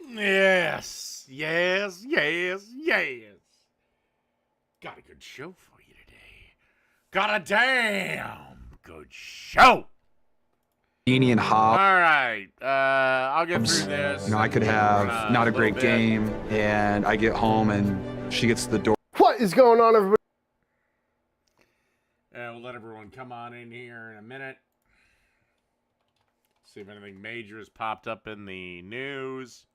Yes, yes, yes, yes. Got a good show for you today. Got a damn good show. And Hobbs. All right, I'll get through this. You know, I could have not a great game, and I get home and she gets to the door. What is going on, everybody? We'll let everyone come on in here in a minute. See if anything major has popped up in the news.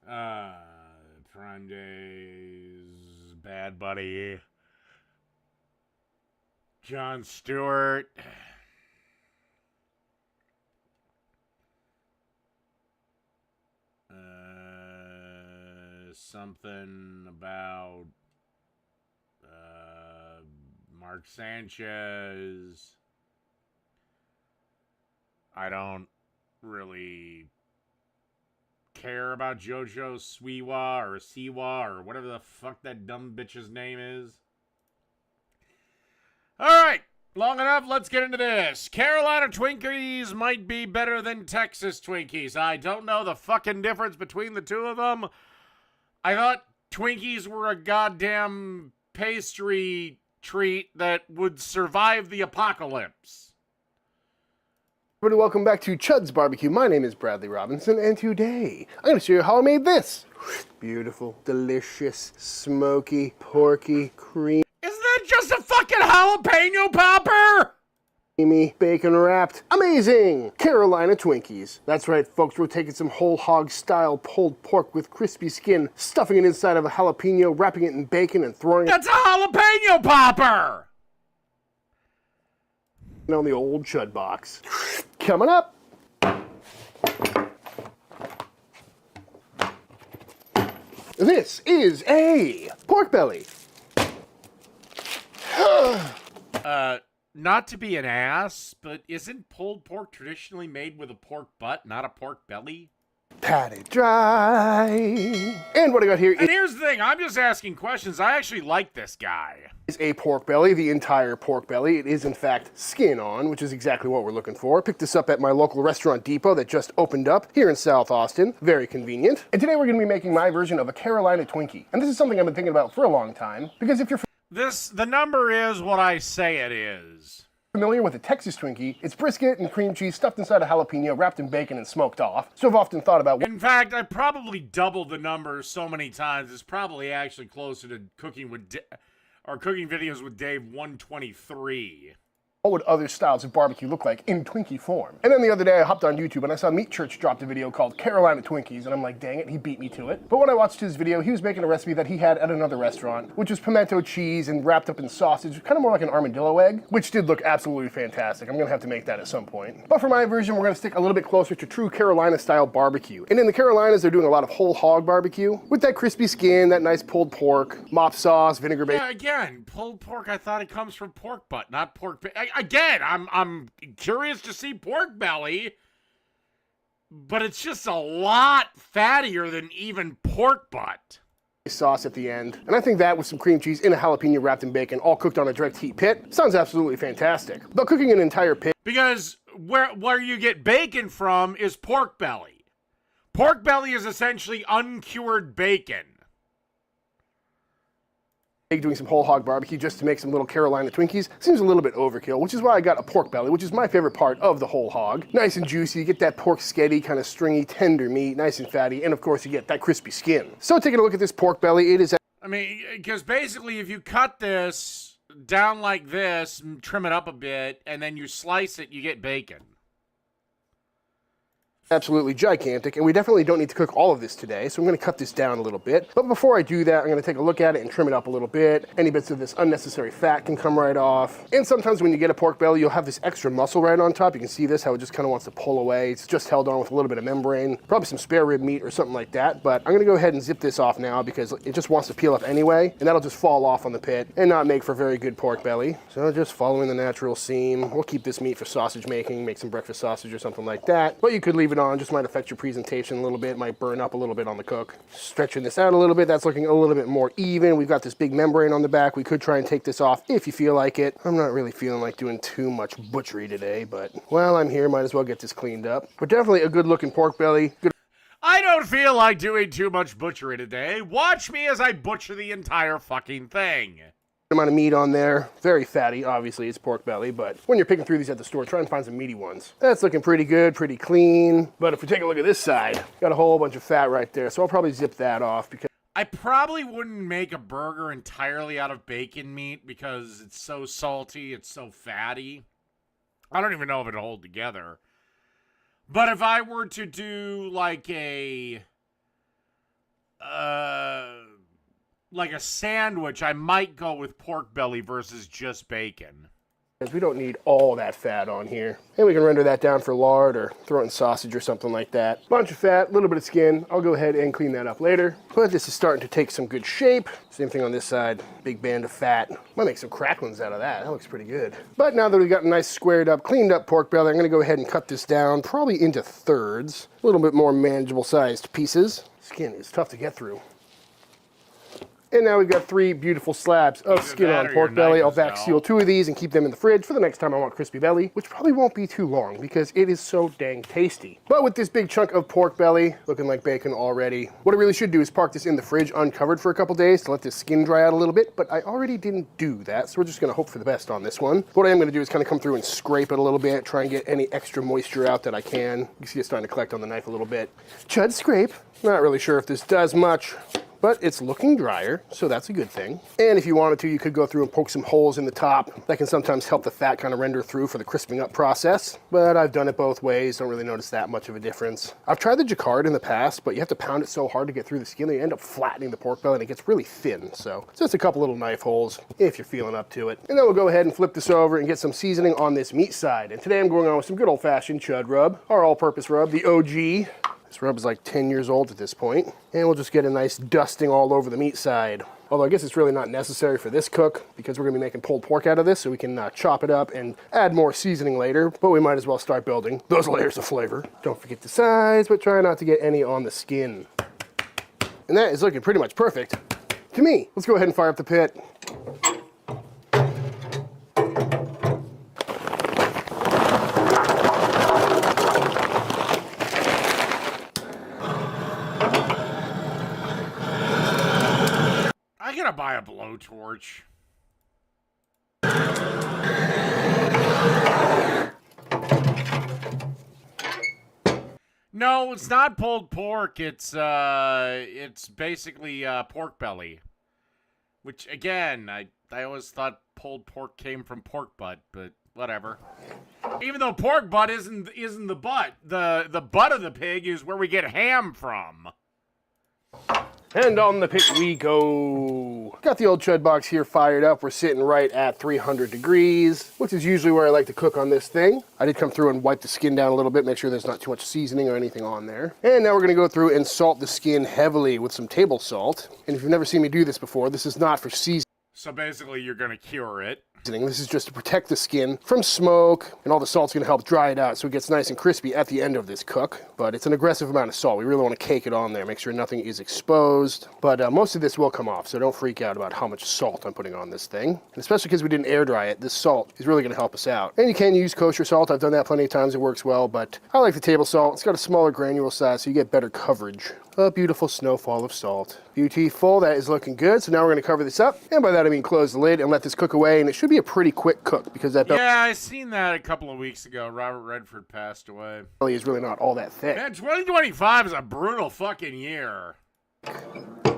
Prime Days, Bad Buddy, Jon Stewart. Something about Mark Sanchez. I don't really care about JoJo Siwa or Siwa or whatever the fuck that dumb bitch's name is. Alright, long enough, let's get into this. Carolina Twinkies might be better than Texas Twinkies. I don't know the fucking difference between the two of them. I thought Twinkies were a goddamn pastry treat that would survive the apocalypse. Everybody, welcome back to Chud's Barbecue. My name is Bradley Robinson, and today I'm going to show you how I made this. Beautiful, delicious, smoky, porky, creamy. Isn't that just a fucking jalapeno popper? Bacon-wrapped, amazing Carolina Twinkies. That's right, folks, we're taking some whole hog style pulled pork with crispy skin, stuffing it inside of a jalapeno, wrapping it in bacon, and throwing it... That's a jalapeno popper! ...on the old Chud box. Coming up! This is a pork belly. Not to be an ass, but isn't pulled pork traditionally made with a pork butt, not a pork belly? Pat it dry. And what I got here and here's the thing, I'm just asking questions. I actually like this guy. Is a pork belly, the entire pork belly. It is in fact skin on, which is exactly what we're looking for. Picked this up at my local restaurant Depot that just opened up here in South Austin. Very convenient. And today we're going to be making my version of a Carolina Twinkie. And this is something I've been thinking about for a long time, because if you're the number is what I say it is. Familiar with a Texas Twinkie, it's brisket and cream cheese stuffed inside a jalapeno, wrapped in bacon and smoked off. So I've often thought about... In fact, I probably doubled the number so many times. It's probably actually closer to cooking videos with Dave 123. What would other styles of barbecue look like in Twinkie form? And then the other day I hopped on YouTube and I saw Meat Church dropped a video called Carolina Twinkies, and I'm like, dang it, he beat me to it. But when I watched his video, he was making a recipe that he had at another restaurant, which was pimento cheese and wrapped up in sausage, kind of more like an armadillo egg, which did look absolutely fantastic. I'm gonna have to make that at some point. But for my version, we're gonna stick a little bit closer to true Carolina style barbecue. And in the Carolinas, they're doing a lot of whole hog barbecue with that crispy skin, that nice pulled pork, mop sauce, vinegar bacon. Yeah, again, pulled pork, I thought it comes from pork butt, not pork. Again, I'm curious to see pork belly, but it's just a lot fattier than even pork butt. Sauce at the end, and I think that with some cream cheese in a jalapeno wrapped in bacon, all cooked on a direct heat pit, sounds absolutely fantastic. But cooking an entire pit... Because where you get bacon from is pork belly. Pork belly is essentially uncured bacon. Doing some whole hog barbecue just to make some little Carolina Twinkies seems a little bit overkill, which is why I got a pork belly, which is my favorite part of the whole hog. Nice and juicy, you get that pork sketty, kind of stringy, tender meat, nice and fatty, and of course you get that crispy skin. So taking a look at this pork belly, it is... I mean, because basically if you cut this down like this, trim it up a bit, and then you slice it, you get bacon. Absolutely gigantic, and we definitely don't need to cook all of this today, so I'm going to cut this down a little bit. But before I do that, I'm going to take a look at it and trim it up a little bit. Any bits of this unnecessary fat can come right off. And sometimes when you get a pork belly, you'll have this extra muscle right on top. You can see this, how it just kind of wants to pull away. It's just held on with a little bit of membrane, probably some spare rib meat or something like that. But I'm going to go ahead and zip this off now because it just wants to peel up anyway, and that'll just fall off on the pit and not make for very good pork belly. So just following the natural seam. We'll keep this meat for sausage making, make some breakfast sausage or something like that. But you could leave it on just might affect your presentation a little bit, might burn up a little bit on the cook. Stretching this out a little bit, that's looking a little bit more even. We've got this big membrane on the back. We could try and take this off if you feel like it. I'm not really feeling like doing too much butchery today, but while I'm here, might as well get this cleaned up. But definitely a good looking pork belly. Good. I don't feel like doing too much butchery today. Watch me as I butcher the entire fucking thing. Amount of meat on there, very fatty. Obviously it's pork belly, but when you're picking through these at the store, try and find some meaty ones. That's looking pretty good, pretty clean. But if we take a look at this side, got a whole bunch of fat right there, so I'll probably zip that off because I probably wouldn't make a burger entirely out of bacon meat because it's so salty, it's so fatty. I don't even know if it'll hold together. But if I were to do like a sandwich, I might go with pork belly versus just bacon. we don't need all that fat on here. And we can render that down for lard or throw it in sausage or something like that. Bunch of fat, a little bit of skin. I'll go ahead and clean that up later. But this is starting to take some good shape. Same thing on this side, big band of fat. Might make some cracklings out of that. That looks pretty good. But now that we've got a nice squared up, cleaned up pork belly, I'm gonna go ahead and cut this down probably into thirds. A little bit more manageable sized pieces. Skin is tough to get through. And now we've got 3 beautiful slabs of skin on pork belly. I'll back seal 2 of these and keep them in the fridge for the next time I want crispy belly, which probably won't be too long because it is so dang tasty. But with this big chunk of pork belly, looking like bacon already, what I really should do is park this in the fridge uncovered for a couple days to let this skin dry out a little bit, but I already didn't do that, so we're just gonna hope for the best on this one. What I am gonna do is kind of come through and scrape it a little bit, try and get any extra moisture out that I can. You can see it's starting to collect on the knife a little bit. Chud scrape. Not really sure if this does much, but it's looking drier, so that's a good thing. And if you wanted to, you could go through and poke some holes in the top. That can sometimes help the fat kind of render through for the crisping up process, but I've done it both ways, don't really notice that much of a difference. I've tried the jacquard in the past, but you have to pound it so hard to get through the skin that you end up flattening the pork belly and it gets really thin, so just a couple little knife holes if you're feeling up to it. And then we'll go ahead and flip this over and get some seasoning on this meat side. And today I'm going on with some good old-fashioned chud rub, our all-purpose rub, the OG. This rub is like 10 years old at this point. And we'll just get a nice dusting all over the meat side. Although I guess it's really not necessary for this cook because we're gonna be making pulled pork out of this, so we can chop it up and add more seasoning later, but we might as well start building those layers of flavor. Don't forget the sides, but try not to get any on the skin. And that is looking pretty much perfect to me. Let's go ahead and fire up the pit. I gotta buy a blowtorch. No, it's not pulled pork. It's basically pork belly. Which again, I always thought pulled pork came from pork butt, but whatever. Even though pork butt isn't the butt. The butt of the pig is where we get ham from. And on the pit we go. Got the old chud box here fired up. We're sitting right at 300 degrees, which is usually where I like to cook on this thing. I did come through and wipe the skin down a little bit, make sure there's not too much seasoning or anything on there. And now we're gonna go through and salt the skin heavily with some table salt. And if you've never seen me do this before, this is not for seasoning. So basically you're gonna cure it. This is just to protect the skin from smoke, and all the salt's gonna help dry it out so it gets nice and crispy at the end of this cook. But it's an aggressive amount of salt. We really wanna cake it on there, make sure nothing is exposed. But most of this will come off, so don't freak out about how much salt I'm putting on this thing. And especially because we didn't air dry it, this salt is really gonna help us out. And you can use kosher salt. I've done that plenty of times, it works well, but I like the table salt. It's got a smaller granule size, so you get better coverage. A beautiful snowfall of salt. Beautiful, that is looking good. So now we're gonna cover this up. And by that I mean close the lid and let this cook away. And it should be a pretty quick cook because that Yeah, I seen that a couple of weeks ago. Robert Redford passed away. belly is really not all that thick. Man, 2025 is a brutal fucking year.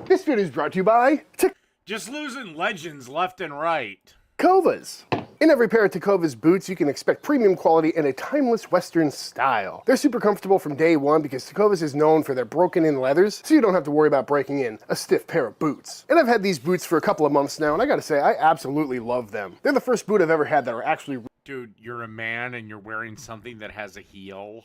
This video is brought to you by Just losing legends left and right. Tecovas. In every pair of Tecovas boots, you can expect premium quality and a timeless Western style. They're super comfortable from day one because Tecovas is known for their broken-in leathers, so you don't have to worry about breaking in a stiff pair of boots. And I've had these boots for a couple of months now, and I gotta say, I absolutely love them. They're the first boot I've ever had that are actually... Dude, you're a man and you're wearing something that has a heel.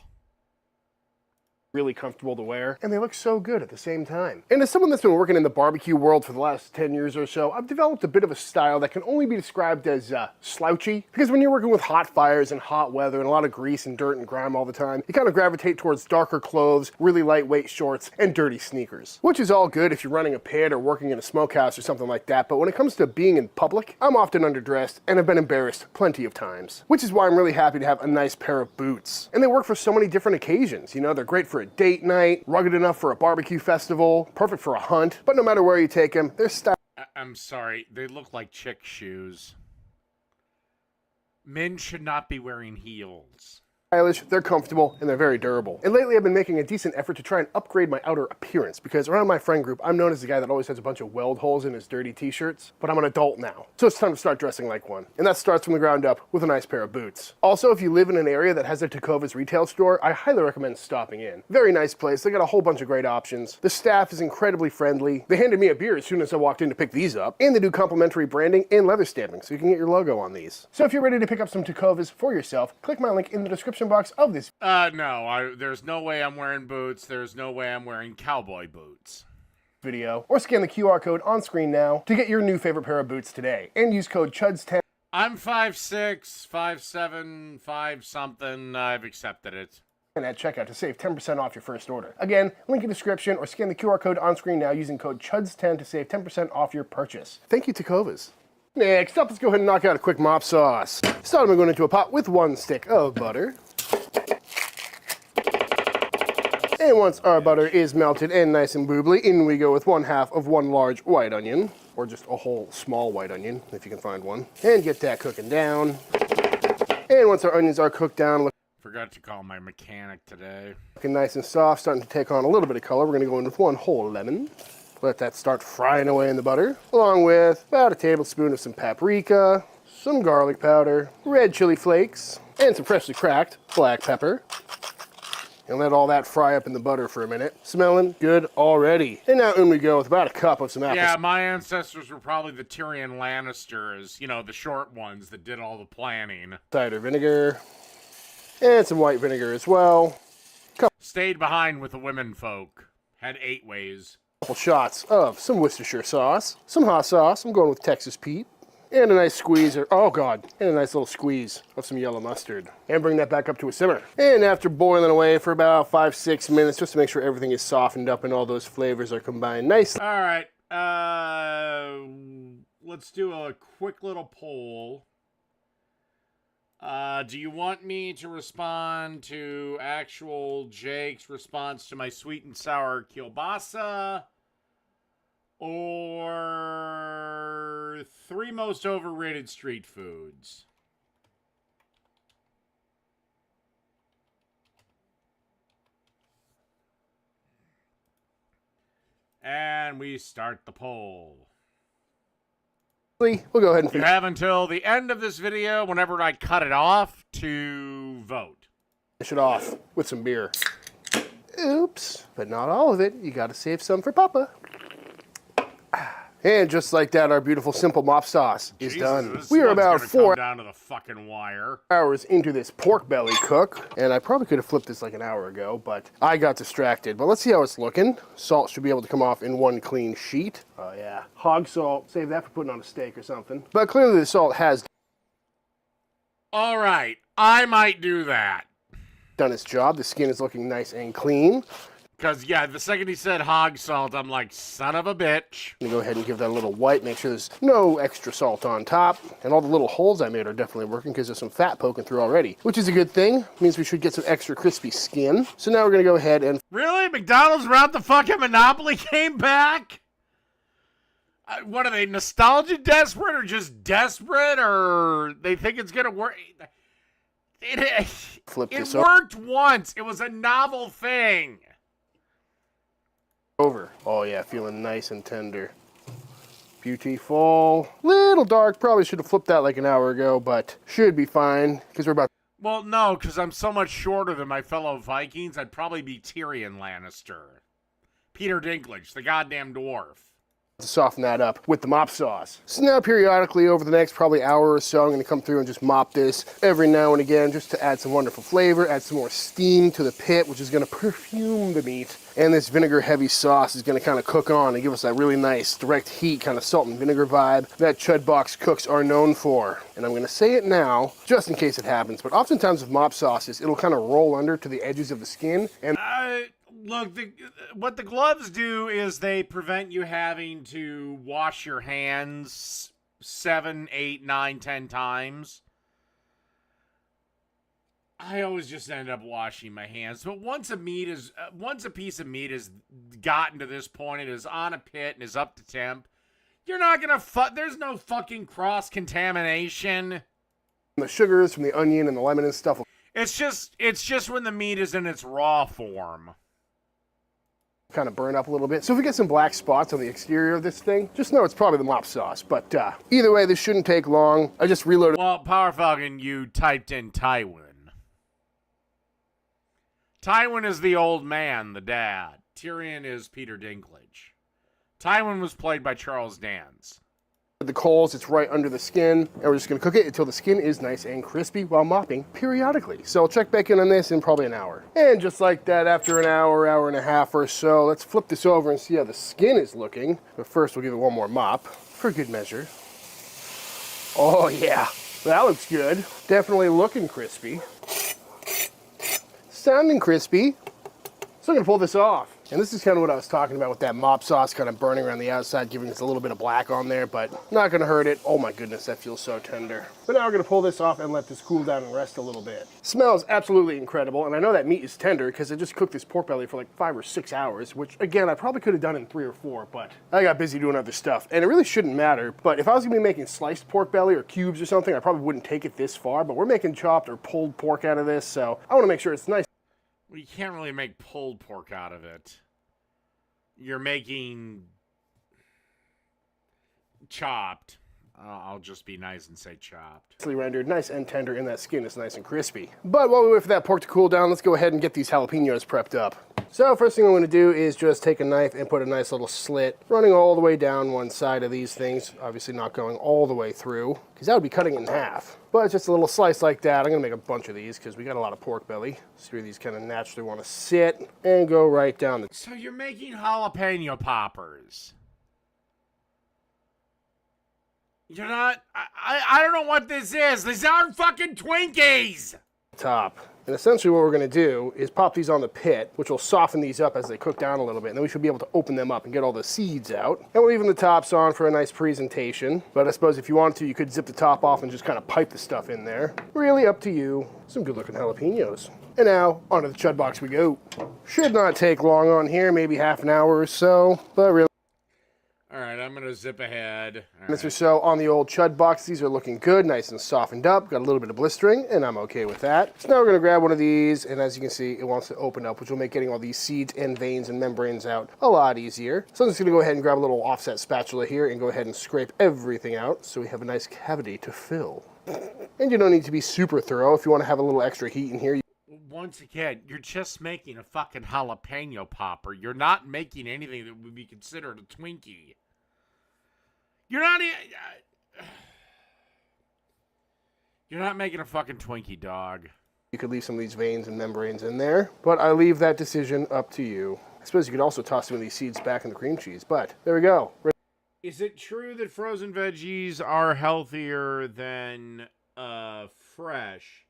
really comfortable to wear, and they look so good at the same time. And as someone that's been working in the barbecue world for the last 10 years or so, I've developed a bit of a style that can only be described as slouchy, because when you're working with hot fires and hot weather and a lot of grease and dirt and grime all the time, you kind of gravitate towards darker clothes, really lightweight shorts, and dirty sneakers. Which is all good if you're running a pit or working in a smokehouse or something like that, but when it comes to being in public, I'm often underdressed and have been embarrassed plenty of times. Which is why I'm really happy to have a nice pair of boots. And they work for so many different occasions, you know, they're great for a date night, rugged enough for a barbecue festival, perfect for a hunt, but no matter where you take them, they're stylish. I'm sorry, they look like chick shoes. Men should not be wearing heels. They're comfortable, and they're very durable. And lately I've been making a decent effort to try and upgrade my outer appearance, because around my friend group, I'm known as the guy that always has a bunch of weld holes in his dirty t-shirts, but I'm an adult now, so it's time to start dressing like one. And that starts from the ground up with a nice pair of boots. Also, if you live in an area that has a Tecovas retail store, I highly recommend stopping in. Very nice place, they got a whole bunch of great options. The staff is incredibly friendly. They handed me a beer as soon as I walked in to pick these up, and they do complimentary branding and leather stamping, so you can get your logo on these. So if you're ready to pick up some Tecovas for yourself, click my link in the description box of this no, there's no way I'm wearing boots. There's no way I'm wearing cowboy boots. Video, or scan the QR code on screen now to get your new favorite pair of boots today, and use code CHUDS10. I'm 5'6", 5'7", 5 something. I've accepted it. And at checkout to save 10% off your first order. Again, link in description, or scan the QR code on screen now using code CHUDS10 to save 10% off your purchase. Thank you, Tecovas. Next up, let's go ahead and knock out a quick mop sauce. Start by going into a pot with 1 stick of butter. And once our butter is melted and nice and boobly, in we go with 1/2 of 1 large white onion, or just a whole small white onion, if you can find one. And get that cooking down. And once our onions are cooked down, forgot to call my mechanic today. looking nice and soft, starting to take on a little bit of color, we're gonna go in with 1 whole lemon. Let that start frying away in the butter, along with about a tablespoon of some paprika, some garlic powder, red chili flakes, and some freshly cracked black pepper. And let all that fry up in the butter for a minute. Smelling good already. And now in we go with about a cup of some apple. Yeah, my ancestors were probably the Tyrion Lannisters, you know, the short ones that did all the planning. Cider vinegar. And some white vinegar as well. Stayed behind with the women folk. Had 8 ways. Couple shots of some Worcestershire sauce. Some hot sauce. I'm going with Texas Pete. And a nice squeeze, and a nice little squeeze of some yellow mustard. And bring that back up to a simmer. And after boiling away for about 5-6 minutes, just to make sure everything is softened up and all those flavors are combined nicely. All right, let's do a quick little poll. Do you want me to respond to actual Jake's response to my sweet and sour kielbasa? Or 3 most overrated street foods? And we start the poll. We'll go ahead and You have until the end of this video, whenever I cut it off, to vote. finish it off with some beer. Oops, but not all of it. You gotta save some for Papa. And just like that, our beautiful simple mop sauce is done. We are about 4 down to the fucking wire. hours into this pork belly cook, and I probably could have flipped this like an hour ago, but I got distracted. But let's see how it's looking. Salt should be able to come off in 1 clean sheet. Oh yeah, hog salt. Save that for putting on a steak or something. But clearly the salt has All right, I might do that. done its job. The skin is looking nice and clean. Because, yeah, the second he said hog salt, I'm like, son of a bitch. I'm gonna go ahead and give that a little wipe, make sure there's no extra salt on top. And all the little holes I made are definitely working because there's some fat poking through already, which is a good thing. Means we should get some extra crispy skin. So now we're gonna go ahead and... Really? McDonald's route the fucking Monopoly came back? What are they, nostalgia desperate or just desperate, or they think it's gonna work? Flip It this worked once. It was a novel thing. over. Oh yeah, feeling nice and tender. Beautiful. Little dark, probably should have flipped that like an hour ago, but should be fine because we're about... Well, no, because I'm so much shorter than my fellow Vikings, I'd probably be Tyrion Lannister. Peter Dinklage, the goddamn dwarf. to soften that up with the mop sauce. So now periodically over the next probably hour or so, I'm gonna come through and just mop this every now and again just to add some wonderful flavor, add some more steam to the pit, which is gonna perfume the meat. And this vinegar heavy sauce is gonna kind of cook on and give us that really nice direct heat, kind of salt and vinegar vibe that Chud Box cooks are known for. And I'm gonna say it now, just in case it happens, but oftentimes with mop sauces, it'll kind of roll under to the edges of the skin. And look, what the gloves do is they prevent you having to wash your hands 7, 8, 9, 10 times. I always just end up washing my hands. But once a piece of meat has gotten to this point, it is on a pit and is up to temp, you're not gonna there's no fucking cross-contamination. The sugars from the onion and the lemon and stuff. It's just when the meat is in its raw form. Kind of burn up a little bit. So if we get some black spots on the exterior of this thing, just know it's probably the mop sauce. But either way, this shouldn't take long. I just reloaded. Well, Power Falcon, you typed in Tywin. Tywin is the old man, the dad. Tyrion is Peter Dinklage. Tywin was played by Charles Dance. The coals, it's right under the skin, and we're just gonna cook it until the skin is nice and crispy while mopping periodically. So I'll check back in on this in probably an hour. And just like that, after an hour, hour and a half or so, let's flip this over and see how the skin is looking. But first, we'll give it one more mop for good measure. Oh yeah, that looks good. Definitely looking crispy. Sounding crispy. So I'm gonna pull this off. And this is kind of what I was talking about with that mop sauce kind of burning around the outside, giving us a little bit of black on there, but not gonna hurt it. Oh my goodness, that feels so tender. But now we're gonna pull this off and let this cool down and rest a little bit. Smells absolutely incredible, and I know that meat is tender because I just cooked this pork belly for like 5 or 6 hours, which again, I probably could have done in 3 or 4, but I got busy doing other stuff. And it really shouldn't matter, but if I was gonna be making sliced pork belly or cubes or something, I probably wouldn't take it this far, but we're making chopped or pulled pork out of this, so I wanna make sure it's nice. Well, you can't really make pulled pork out of it. You're making chopped. I'll just be nice and say chopped. Rendered nice and tender, and that skin is nice and crispy. But while we wait for that pork to cool down, let's go ahead and get these jalapenos prepped up. So first thing I'm going to do is just take a knife and put a nice little slit running all the way down one side of these things. Obviously not going all the way through, because that would be cutting it in half. But it's just a little slice like that. I'm going to make a bunch of these because we got a lot of pork belly. So here these kind of naturally want to sit and go right down. So you're making jalapeno poppers. You're not... I don't know what this is. These aren't fucking Twinkies! Top. And essentially what we're going to do is pop these on the pit, which will soften these up as they cook down a little bit. And then we should be able to open them up and get all the seeds out. And we're leaving the tops on for a nice presentation. But I suppose if you wanted to, you could zip the top off and just kind of pipe the stuff in there. Really up to you. Some good looking jalapenos. And now, onto the Chud Box we go. Should not take long on here, maybe half an hour or so, but really. All right, I'm going to zip ahead. Minutes or so on the old Chud Box. These are looking good, nice and softened up. Got a little bit of blistering, and I'm okay with that. So now we're going to grab one of these, and as you can see, it wants to open up, which will make getting all these seeds and veins and membranes out a lot easier. So I'm just going to go ahead and grab a little offset spatula here and go ahead and scrape everything out so we have a nice cavity to fill. And you don't need to be super thorough. If you want to have a little extra heat in here. Once again, you're just making a fucking jalapeno popper. You're not making anything that would be considered a Twinkie. You're not making a fucking Twinkie, dog. You could leave some of these veins and membranes in there, but I leave that decision up to you. I suppose you could also toss some of these seeds back in the cream cheese, but there we go. Is it true that frozen veggies are healthier than fresh?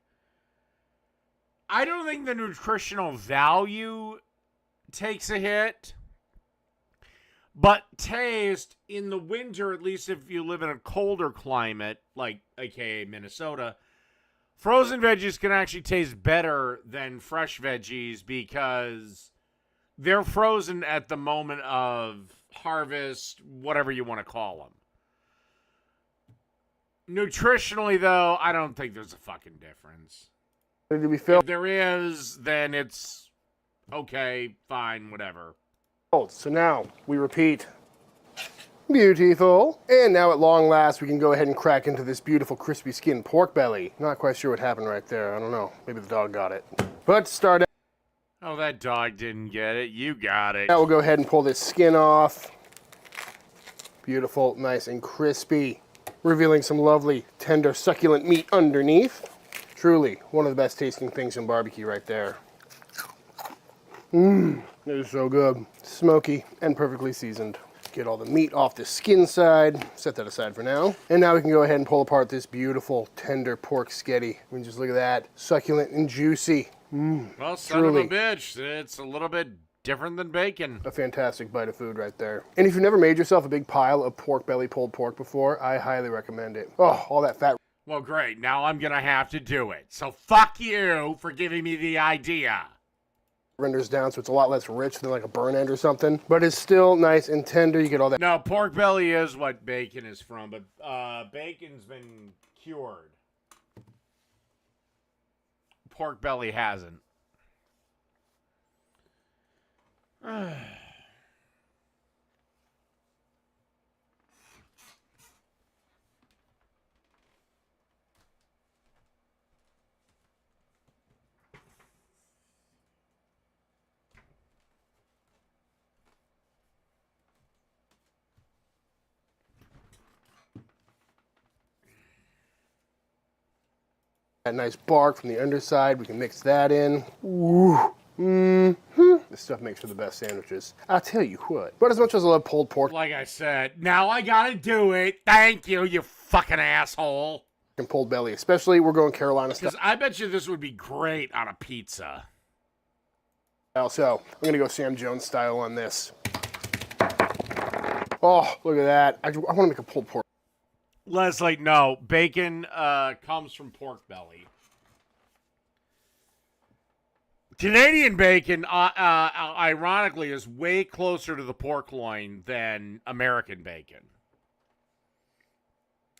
I don't think the nutritional value takes a hit. But taste, in the winter, at least if you live in a colder climate, like aka Minnesota, frozen veggies can actually taste better than fresh veggies because they're frozen at the moment of harvest, whatever you want to call them. Nutritionally, though, I don't think there's a fucking difference. Did we fill? If there is, then it's okay, fine, whatever. So now we repeat. Beautiful. And now at long last, we can go ahead and crack into this beautiful crispy skinned pork belly. Not quite sure what happened right there. I don't know. Maybe the dog got it. But to start out. Oh, that dog didn't get it. You got it. Now we'll go ahead and pull this skin off. Beautiful, nice and crispy. Revealing some lovely, tender, succulent meat underneath. Truly, one of the best tasting things in barbecue right there. It is so good. Smoky and perfectly seasoned. Get all the meat off the skin side. Set that aside for now. And now we can go ahead and pull apart this beautiful, tender pork sketty. I mean, just look at that. Succulent and juicy. Well, son of a bitch, it's a little bit different than bacon. A fantastic bite of food right there. And if you've never made yourself a big pile of pork belly pulled pork before, I highly recommend it. Oh, all that fat. Well, great. Now I'm going to have to do it. So fuck you for giving me the idea. Renders down, so it's a lot less rich than like a burn end or something. But it's still nice and tender. You get all that. No, pork belly is what bacon is from, but bacon's been cured. Pork belly hasn't. That nice bark from the underside, we can mix that in. Ooh. This stuff makes for the best sandwiches. I'll tell you what. But as much as I love pulled pork, Like I said, now I gotta do it. Thank you, you fucking asshole. and pulled belly, especially, we're going Carolina Because I bet you this would be great on a pizza. style. So I'm gonna go Sam Jones style on this. Oh, look at that. I want to make a pulled pork. Leslie, no. Bacon comes from pork belly. Canadian bacon, ironically, is way closer to the pork loin than American bacon.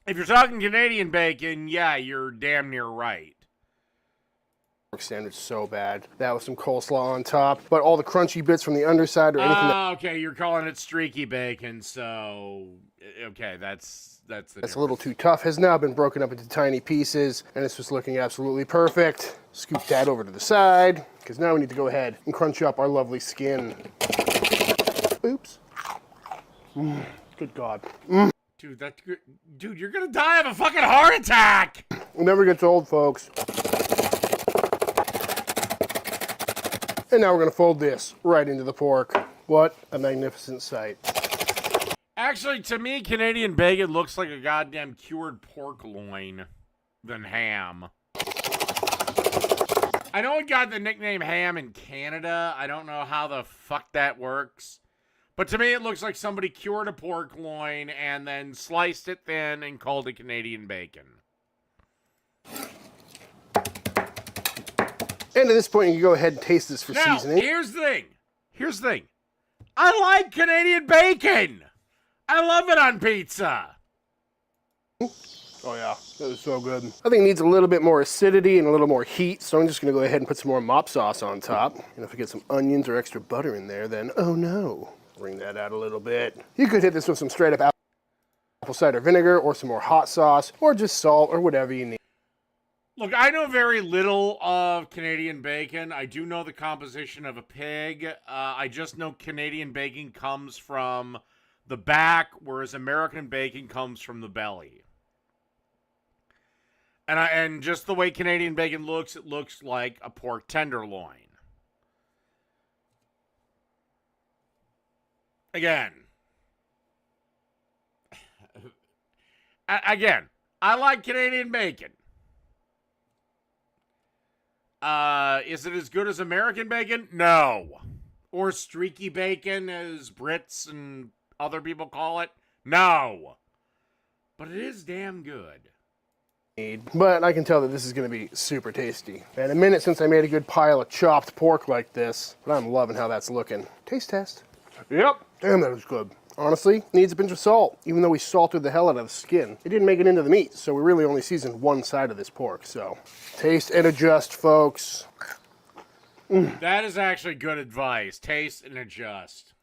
If you're talking Canadian bacon, yeah, you're damn near right. Pork sandwich so bad. That was some coleslaw on top, but all the crunchy bits from the underside or anything. Okay, you're calling it streaky bacon, so okay, that's That's a little too tough, has now been broken up into tiny pieces, and it's just looking absolutely perfect. Scoop that over to the side, because now we need to go ahead and crunch up our lovely skin. Oops. Good God. Dude, you're gonna die of a fucking heart attack. It never gets old, folks. And now we're gonna fold this right into the pork. What a magnificent sight. Actually, to me, Canadian bacon looks like a goddamn cured pork loin than ham. I know it got the nickname ham in Canada. I don't know how the fuck that works. But to me, it looks like somebody cured a pork loin and then sliced it thin and called it Canadian bacon. And at this point, you can go ahead and taste this for Now, seasoning. here's the thing. I like Canadian bacon. I love it on pizza. Oh yeah, that was so good. I think it needs a little bit more acidity and a little more heat, so I'm just gonna go ahead and put some more mop sauce on top. And if we get some onions or extra butter in there, then oh no. Bring that out a little bit. You could hit this with some straight up apple cider vinegar or some more hot sauce or just salt or whatever you need. Look, I know very little of Canadian bacon. I do know the composition of a pig. I just know Canadian bacon comes from the back, whereas American bacon comes from the belly. And just the way Canadian bacon looks, it looks like a pork tenderloin. Again, I like Canadian bacon. Is it as good as American bacon? No. Or streaky bacon, as Brits and other people call it? No. But it is damn good. But I can tell that this is going to be super tasty. And a minute since I made a good pile of chopped pork like this, but I'm loving how that's looking. Taste test. Yep. Damn, that was good. Honestly, needs a pinch of salt. Even though we salted the hell out of the skin, it didn't make it into the meat, so we really only seasoned one side of this pork. So, taste and adjust, folks. That is actually good advice. Taste and adjust.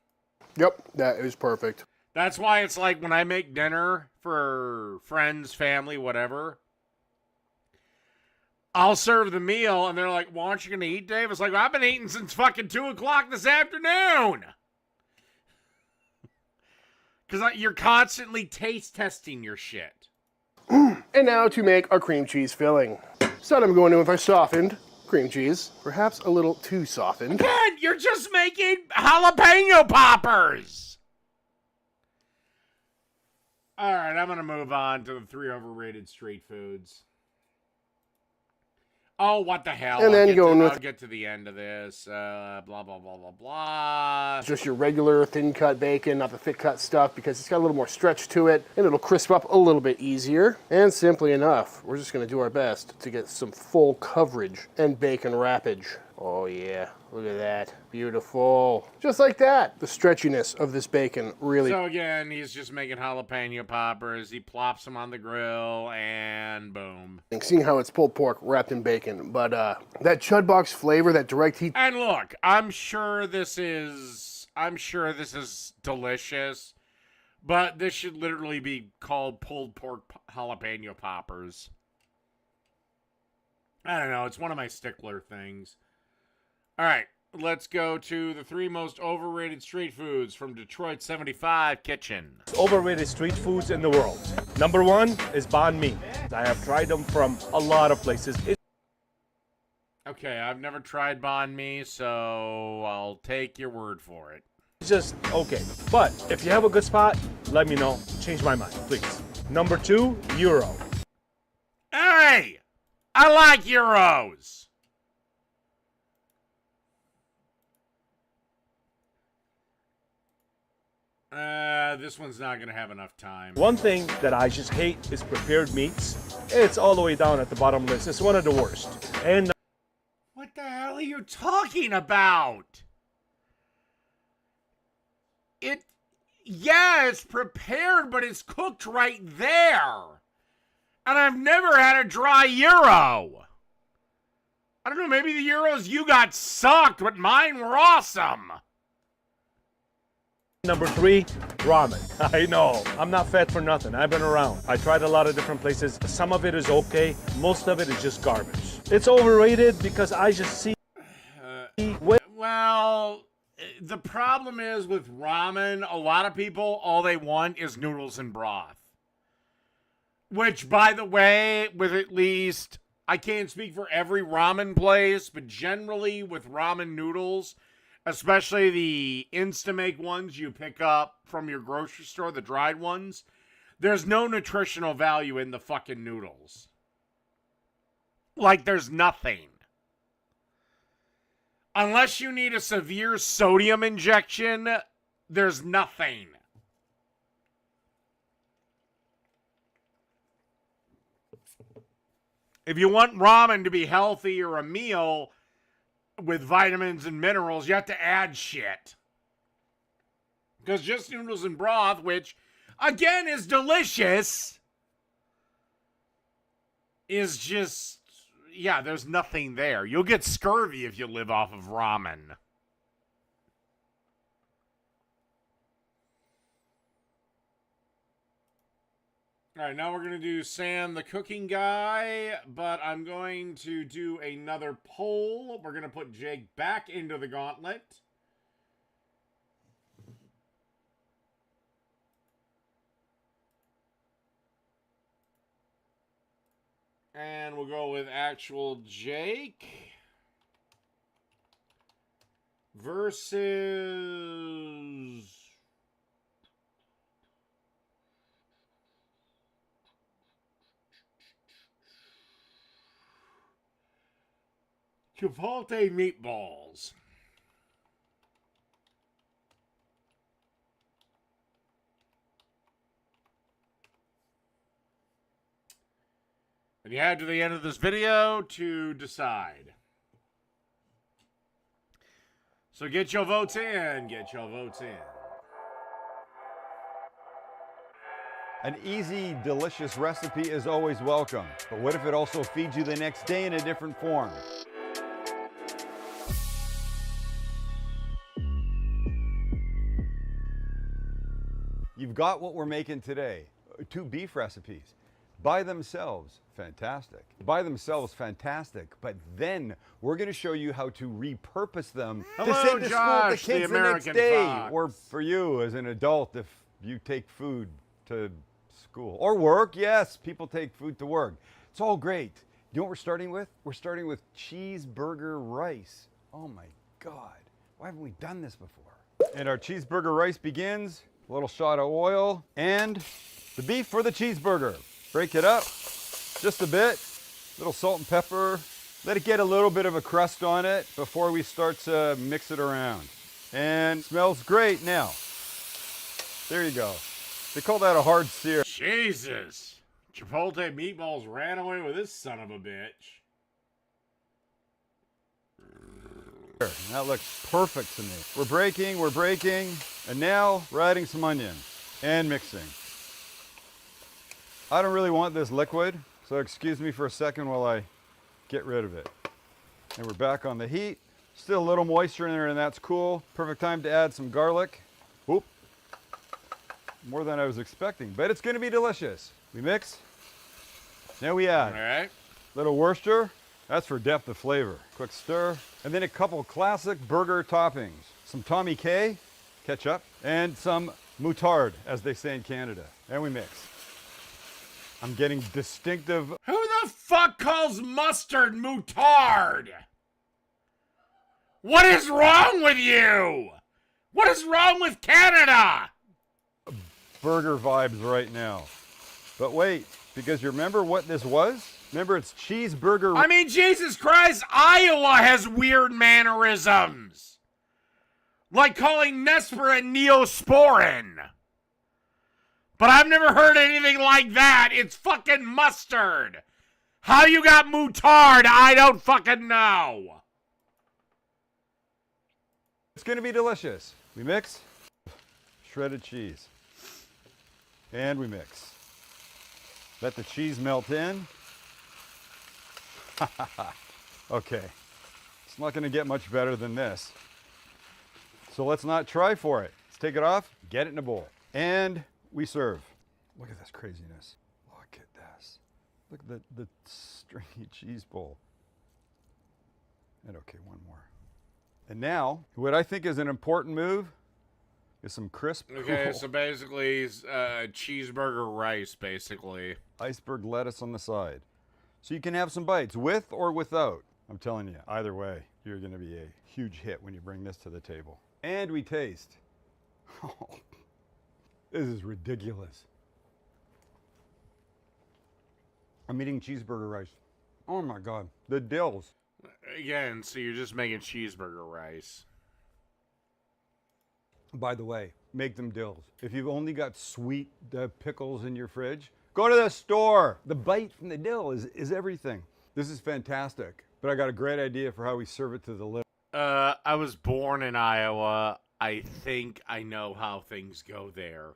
Yep, that is perfect. That's why it's like when I make dinner for friends, family, whatever, I'll serve the meal, and they're like, "Well, aren't you going to eat, Dave?" It's like, well, I've been eating since fucking 2 o'clock this afternoon. Because you're constantly taste testing your shit. And now to make our cream cheese filling. So I'm going in with our softened cream cheese. Perhaps a little too softened. Again, you're just making jalapeno poppers. All right, I'm going to move on to the 3 overrated street foods. Oh, what the hell? And then I'll get to the end of this. Blah, blah, blah, blah, blah. Just your regular thin cut bacon, not the thick cut stuff, because it's got a little more stretch to it, and it'll crisp up a little bit easier. And simply enough, we're just going to do our best to get some full coverage and bacon wrappage. Oh yeah, look at that. Beautiful. Just like that. The stretchiness of this bacon really... So again, he's just making jalapeno poppers. He plops them on the grill, and boom. Seeing how it's pulled pork wrapped in bacon, but that Chud Box flavor, that direct heat... And look, I'm sure this is delicious, but this should literally be called pulled pork jalapeno poppers. I don't know, it's one of my stickler things. All right, let's go to the 3 most overrated street foods from Detroit 75 Kitchen. Overrated street foods in the world. Number 1 is banh mi. I have tried them from a lot of places. Okay, I've never tried banh mi, so I'll take your word for it. It's just okay. But if you have a good spot, let me know. Change my mind, please. Number 2, gyro. Hey, I like gyros. This one's not going to have enough time. One thing that I just hate is prepared meats. It's all the way down at the bottom list. It's one of the worst. And what the hell are you talking about? Yeah, it's prepared, but it's cooked right there. And I've never had a dry gyro. I don't know, maybe the gyros you got sucked, but mine were awesome. Number 3, ramen. I know, I'm not fat for nothing. I've been around. I tried a lot of different places. Some of it is okay. Most of it is just garbage. It's overrated because I just see... Well, the problem is with ramen, a lot of people, all they want is noodles and broth. Which, by the way, with at least... I can't speak for every ramen place, but generally with ramen noodles... Especially the Instamake ones you pick up from your grocery store, the dried ones. There's no nutritional value in the fucking noodles. Like, there's nothing. Unless you need a severe sodium injection, there's nothing. If you want ramen to be healthy or a meal... with vitamins and minerals, you have to add shit. Because just noodles and broth, which, again, is delicious, is just, yeah, there's nothing there. You'll get scurvy if you live off of ramen. All right, now we're going to do Sam the cooking guy, but I'm going to do another poll. We're going to put Jake back into the gauntlet. And we'll go with actual Jake versus... Chipotle meatballs. And you have to the end of this video to decide. So get your votes in. Get your votes in. An easy, delicious recipe is always welcome. But what if it also feeds you the next day in a different form? You've got what we're making today. 2 beef recipes. By themselves, fantastic. By themselves, fantastic. But then we're going to show you how to repurpose them Hello, to send to school the Josh, kids the the next American day. Fox. Or for you as an adult, if you take food to school or work. Yes, people take food to work. It's all great. You know what we're starting with? We're starting with cheeseburger rice. Oh my God, why haven't we done this before? And our cheeseburger rice begins, a little shot of oil, and the beef for the cheeseburger. Break it up just a bit, little salt and pepper. Let it get a little bit of a crust on it before we start to mix it around. And smells great now. There you go. They call that a hard sear. Jesus. Chipotle meatballs ran away with this son of a bitch. That looks perfect to me. We're breaking, and now we're adding some onion and mixing. I don't really want this liquid, so excuse me for a second while I get rid of it. And we're back on the heat. Still a little moisture in there, and that's cool. Perfect time to add some garlic. Oop. More than I was expecting, but it's gonna be delicious. We mix. Now we add All right. little Worcester. That's for depth of flavor. Quick stir. And then a couple classic burger toppings. Some Tommy K, ketchup, and some moutarde, as they say in Canada. And we mix. I'm getting distinctive. Who the fuck calls mustard moutarde? What is wrong with you? What is wrong with Canada? Burger vibes right now. But wait, because you remember what this was? Remember, it's cheeseburger. I mean, Jesus Christ, Iowa has weird mannerisms. Like calling Nespera Neosporin. But I've never heard anything like that. It's fucking mustard. How you got moutarde, I don't fucking know. It's gonna be delicious. We mix. Shredded cheese. And we mix. Let the cheese melt in. Okay. It's not gonna get much better than this. So let's not try for it. Let's take it off, get it in a bowl. And we serve. Look at this craziness. Look at this. Look at the stringy cheese bowl. And okay, one more. And now, what I think is an important move is some crisp. Okay, so basically, cheeseburger rice, basically. Iceberg lettuce on the side. So you can have some bites with or without. I'm telling you, either way, you're gonna be a huge hit when you bring this to the table. And we taste. This is ridiculous. I'm eating cheeseburger rice. Oh my God, the dills. Again, so you're just making cheeseburger rice. By the way, make them dills. If you've only got sweet pickles in your fridge, go to the store. The bite from the dill is everything. This is fantastic, but I got a great idea for how we serve it to the liver. I was born in Iowa. I think I know how things go there.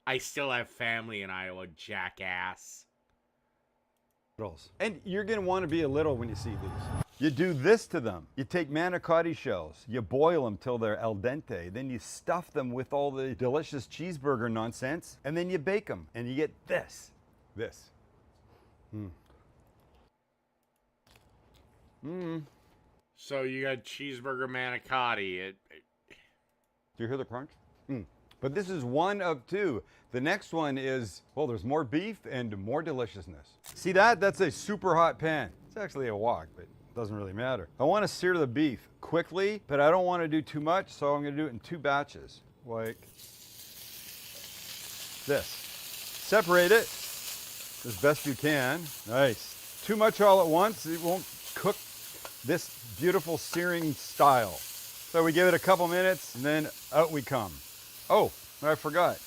I still have family in Iowa, jackass. And you're gonna want to be a little when you see these. You do this to them. You take manicotti shells, you boil them till they're al dente, then you stuff them with all the delicious cheeseburger nonsense, and then you bake them, and you get this. This. So you got cheeseburger manicotti. Do you hear the crunch? But this is one of two. The next one is, well, there's more beef and more deliciousness. See that? That's a super hot pan. It's actually a wok, but it doesn't really matter. I want to sear the beef quickly, but I don't want to do too much, so I'm going to do it in 2 batches, like this. Separate it as best you can. Nice. Too much all at once, it won't cook this beautiful searing style. So we give it a couple minutes, and then out we come. Oh, I forgot.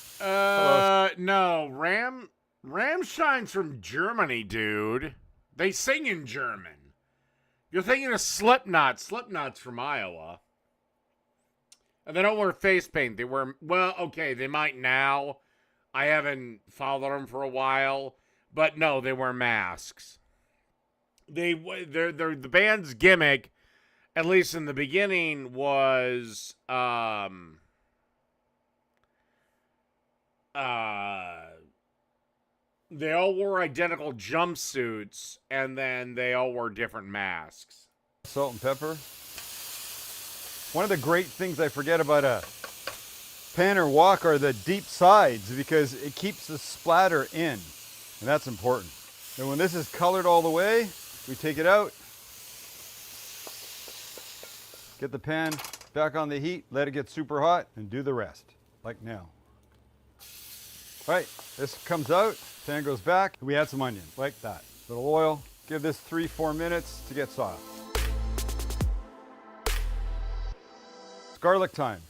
No, Rammstein's from Germany, dude. They sing in German. You're thinking of Slipknot. Slipknot's from Iowa. And they don't wear face paint. They wear, well, okay, they might now. I haven't followed them for a while. But no, they wear masks. They're the band's gimmick, at least in the beginning, was they all wore identical jumpsuits, and then they all wore different masks. Salt and pepper. One of the great things I forget about a pan or wok are the deep sides because it keeps the splatter in, and that's important. And when this is colored all the way, we take it out, get the pan back on the heat, let it get super hot, and do the rest, like now. All right, this comes out, pan goes back, we add some onion, like that. Little oil, give this 3-4 minutes to get soft. It's garlic time,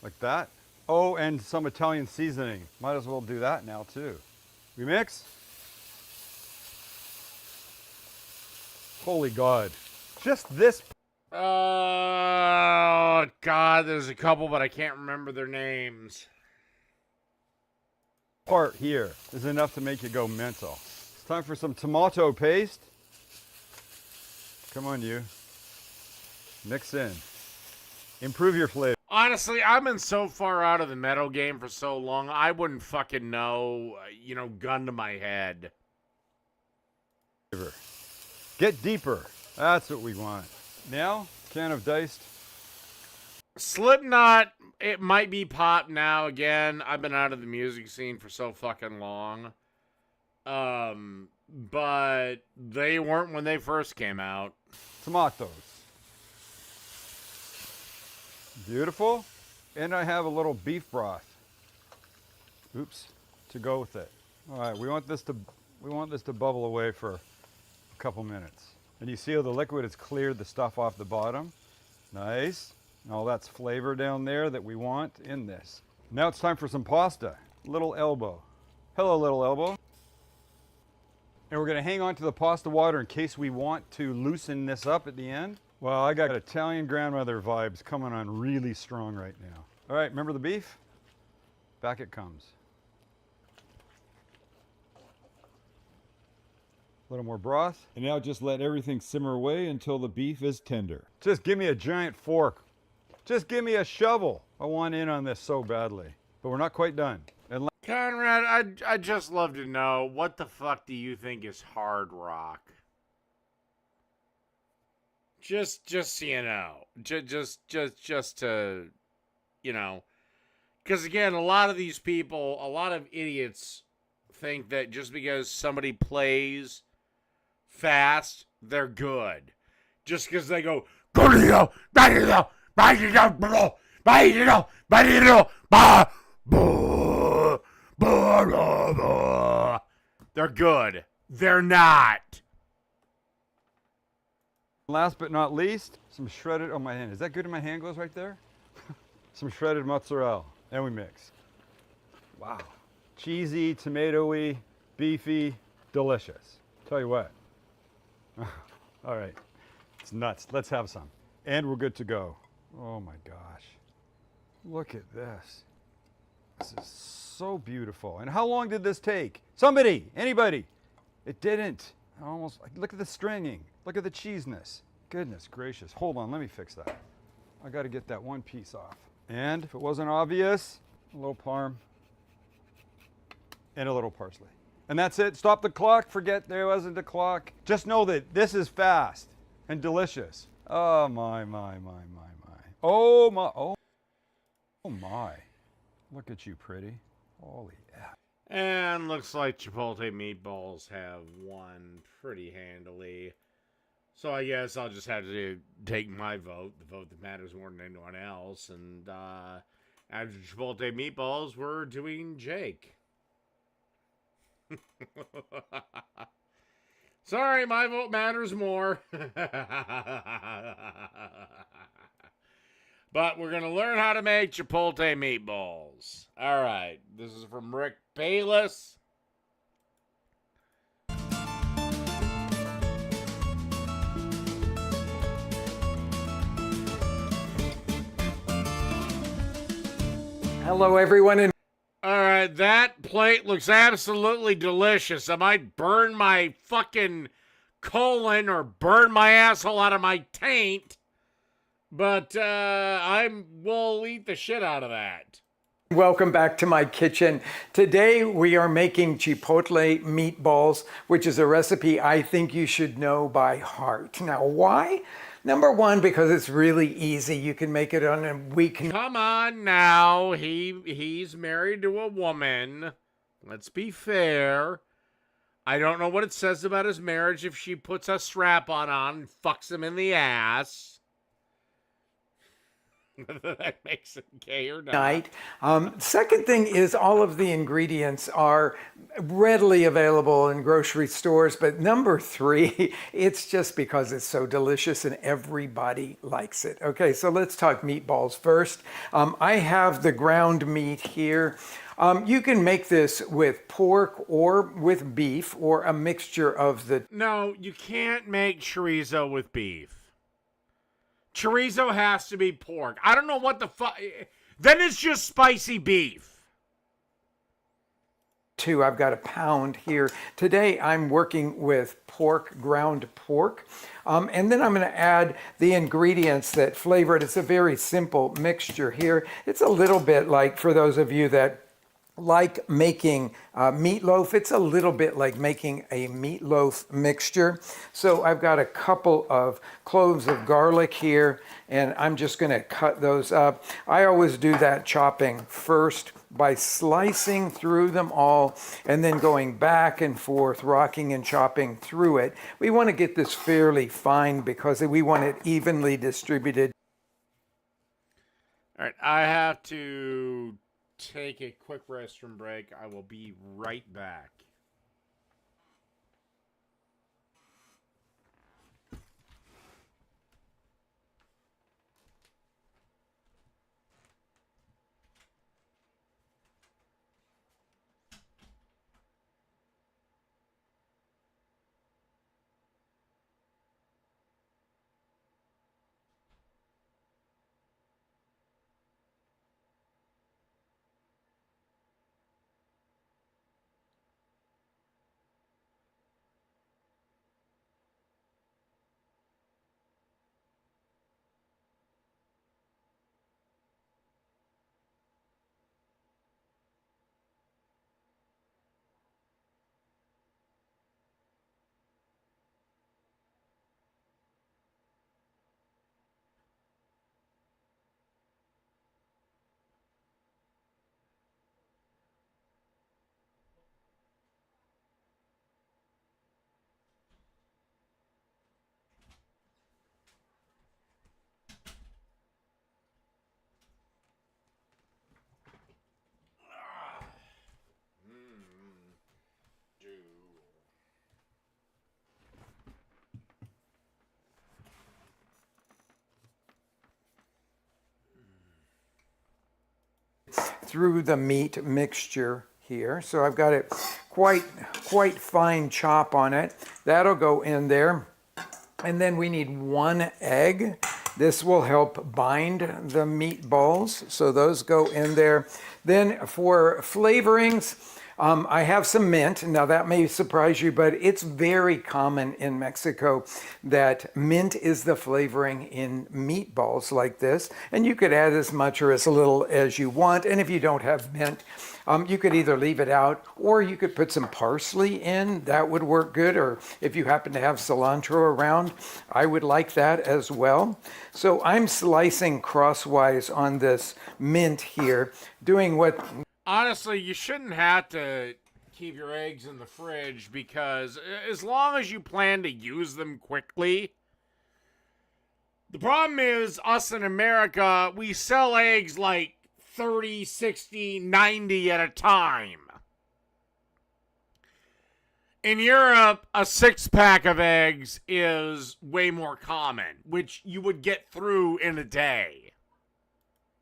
like that. Oh, and some Italian seasoning. Might as well do that now too. We mix. Holy God, just this. Oh, God, there's a couple, but I can't remember their names. Part here is enough to make you go mental. It's time for some tomato paste. Come on, you. Mix in. Improve your flavor. Honestly, I've been so far out of the metal game for so long, I wouldn't fucking know, gun to my head. Get deeper. That's what we want. Now, can of diced. Slipknot, it might be pop now again. I've been out of the music scene for so fucking long. But they weren't when they first came out. Tomatoes. Beautiful. And I have a little beef broth. Oops. To go with it. All right, we want this to bubble away for a couple minutes. And you see how the liquid has cleared the stuff off the bottom? Nice. And all that's flavor down there that we want in this. Now it's time for some pasta. Little elbow. Hello, little elbow. And we're gonna hang on to the pasta water in case we want to loosen this up at the end. Well, I got Italian grandmother vibes coming on really strong right now. All right, remember the beef? Back it comes. A little more broth. And now just let everything simmer away until the beef is tender. Just give me a giant fork. Just give me a shovel. I want in on this so badly. But we're not quite done. And Conrad, I'd just love to know, what the fuck do you think is hard rock? Just so you know. Just to, because again, a lot of these people, a lot of idiots think that just because somebody plays fast, they're good. Just because they go, they're good. They're not. last but not least, some shredded, oh my hand, is that good in my hand gloves right there? Some shredded mozzarella, and we mix. Wow. Cheesy, tomatoey, beefy, delicious. Tell you what. All right, it's nuts. Let's have some. And we're good to go. Oh my gosh. Look at this. This is so beautiful. And how long did this take? Somebody, anybody. It didn't. Almost, look at the stringing. Look at the cheesiness. Goodness gracious. Hold on, let me fix that. I got to get that one piece off. And if it wasn't obvious, a little parm and a little parsley. And that's it. Stop the clock. Forget there wasn't a clock. Just know that this is fast and delicious. Oh my. Oh my. Oh my. Look at you, pretty. Holy F. And looks like Chipotle meatballs have won pretty handily. So I guess I'll just have to take my vote, the vote that matters more than anyone else. And after Chipotle meatballs, we're doing Jake. Sorry, my vote matters more. But we're going to learn how to make Chipotle meatballs. All right. This is from Rick Bayless. Hello, everyone. And all right. That plate looks absolutely delicious. I might burn my fucking colon or burn my asshole out of my taint. But I will eat the shit out of that. Welcome back to my kitchen. Today we are making chipotle meatballs, which is a recipe I think you should know by heart. Now, why? Number one, because it's really easy. You can make it on a weeknight. Come on now. He's married to a woman. Let's be fair. I don't know what it says about his marriage if she puts a strap-on and fucks him in the ass. Whether that makes it gay or not. Second thing is all of the ingredients are readily available in grocery stores. But number three, it's just because it's so delicious and everybody likes it. Okay, so let's talk meatballs first. I have the ground meat here. You can make this with pork or with beef or a mixture of the... No, you can't make chorizo with beef. Chorizo has to be pork. I don't know what the fuck. Then it's just spicy beef. Two, I've got a pound here. Today I'm working with pork, ground pork. And then I'm going to add the ingredients that flavor it. It's a very simple mixture here. It's a little bit like, for those of you that like making meatloaf, it's a little bit like making a meatloaf mixture. So I've got a couple of cloves of garlic here, and I'm just going to cut those up. I always do that chopping first by slicing through them all and then going back and forth, rocking and chopping through it. We want to get this fairly fine because we want it evenly distributed. All right, I have to take a quick restroom break. I will be right back. Through the meat mixture here. So I've got it quite fine chop on it. That'll go in there. And then we need 1 egg. This will help bind the meatballs. So those go in there. Then for flavorings, I have some mint. Now that may surprise you, but it's very common in Mexico that mint is the flavoring in meatballs like this. And you could add as much or as little as you want. And if you don't have mint, you could either leave it out or you could put some parsley in. That would work good. Or if you happen to have cilantro around, I would like that as well. So I'm slicing crosswise on this mint here, doing what... Honestly, you shouldn't have to keep your eggs in the fridge because as long as you plan to use them quickly. The problem is, us in America, we sell eggs like 30, 60, 90 at a time. In Europe, a 6-pack of eggs is way more common, which you would get through in a day.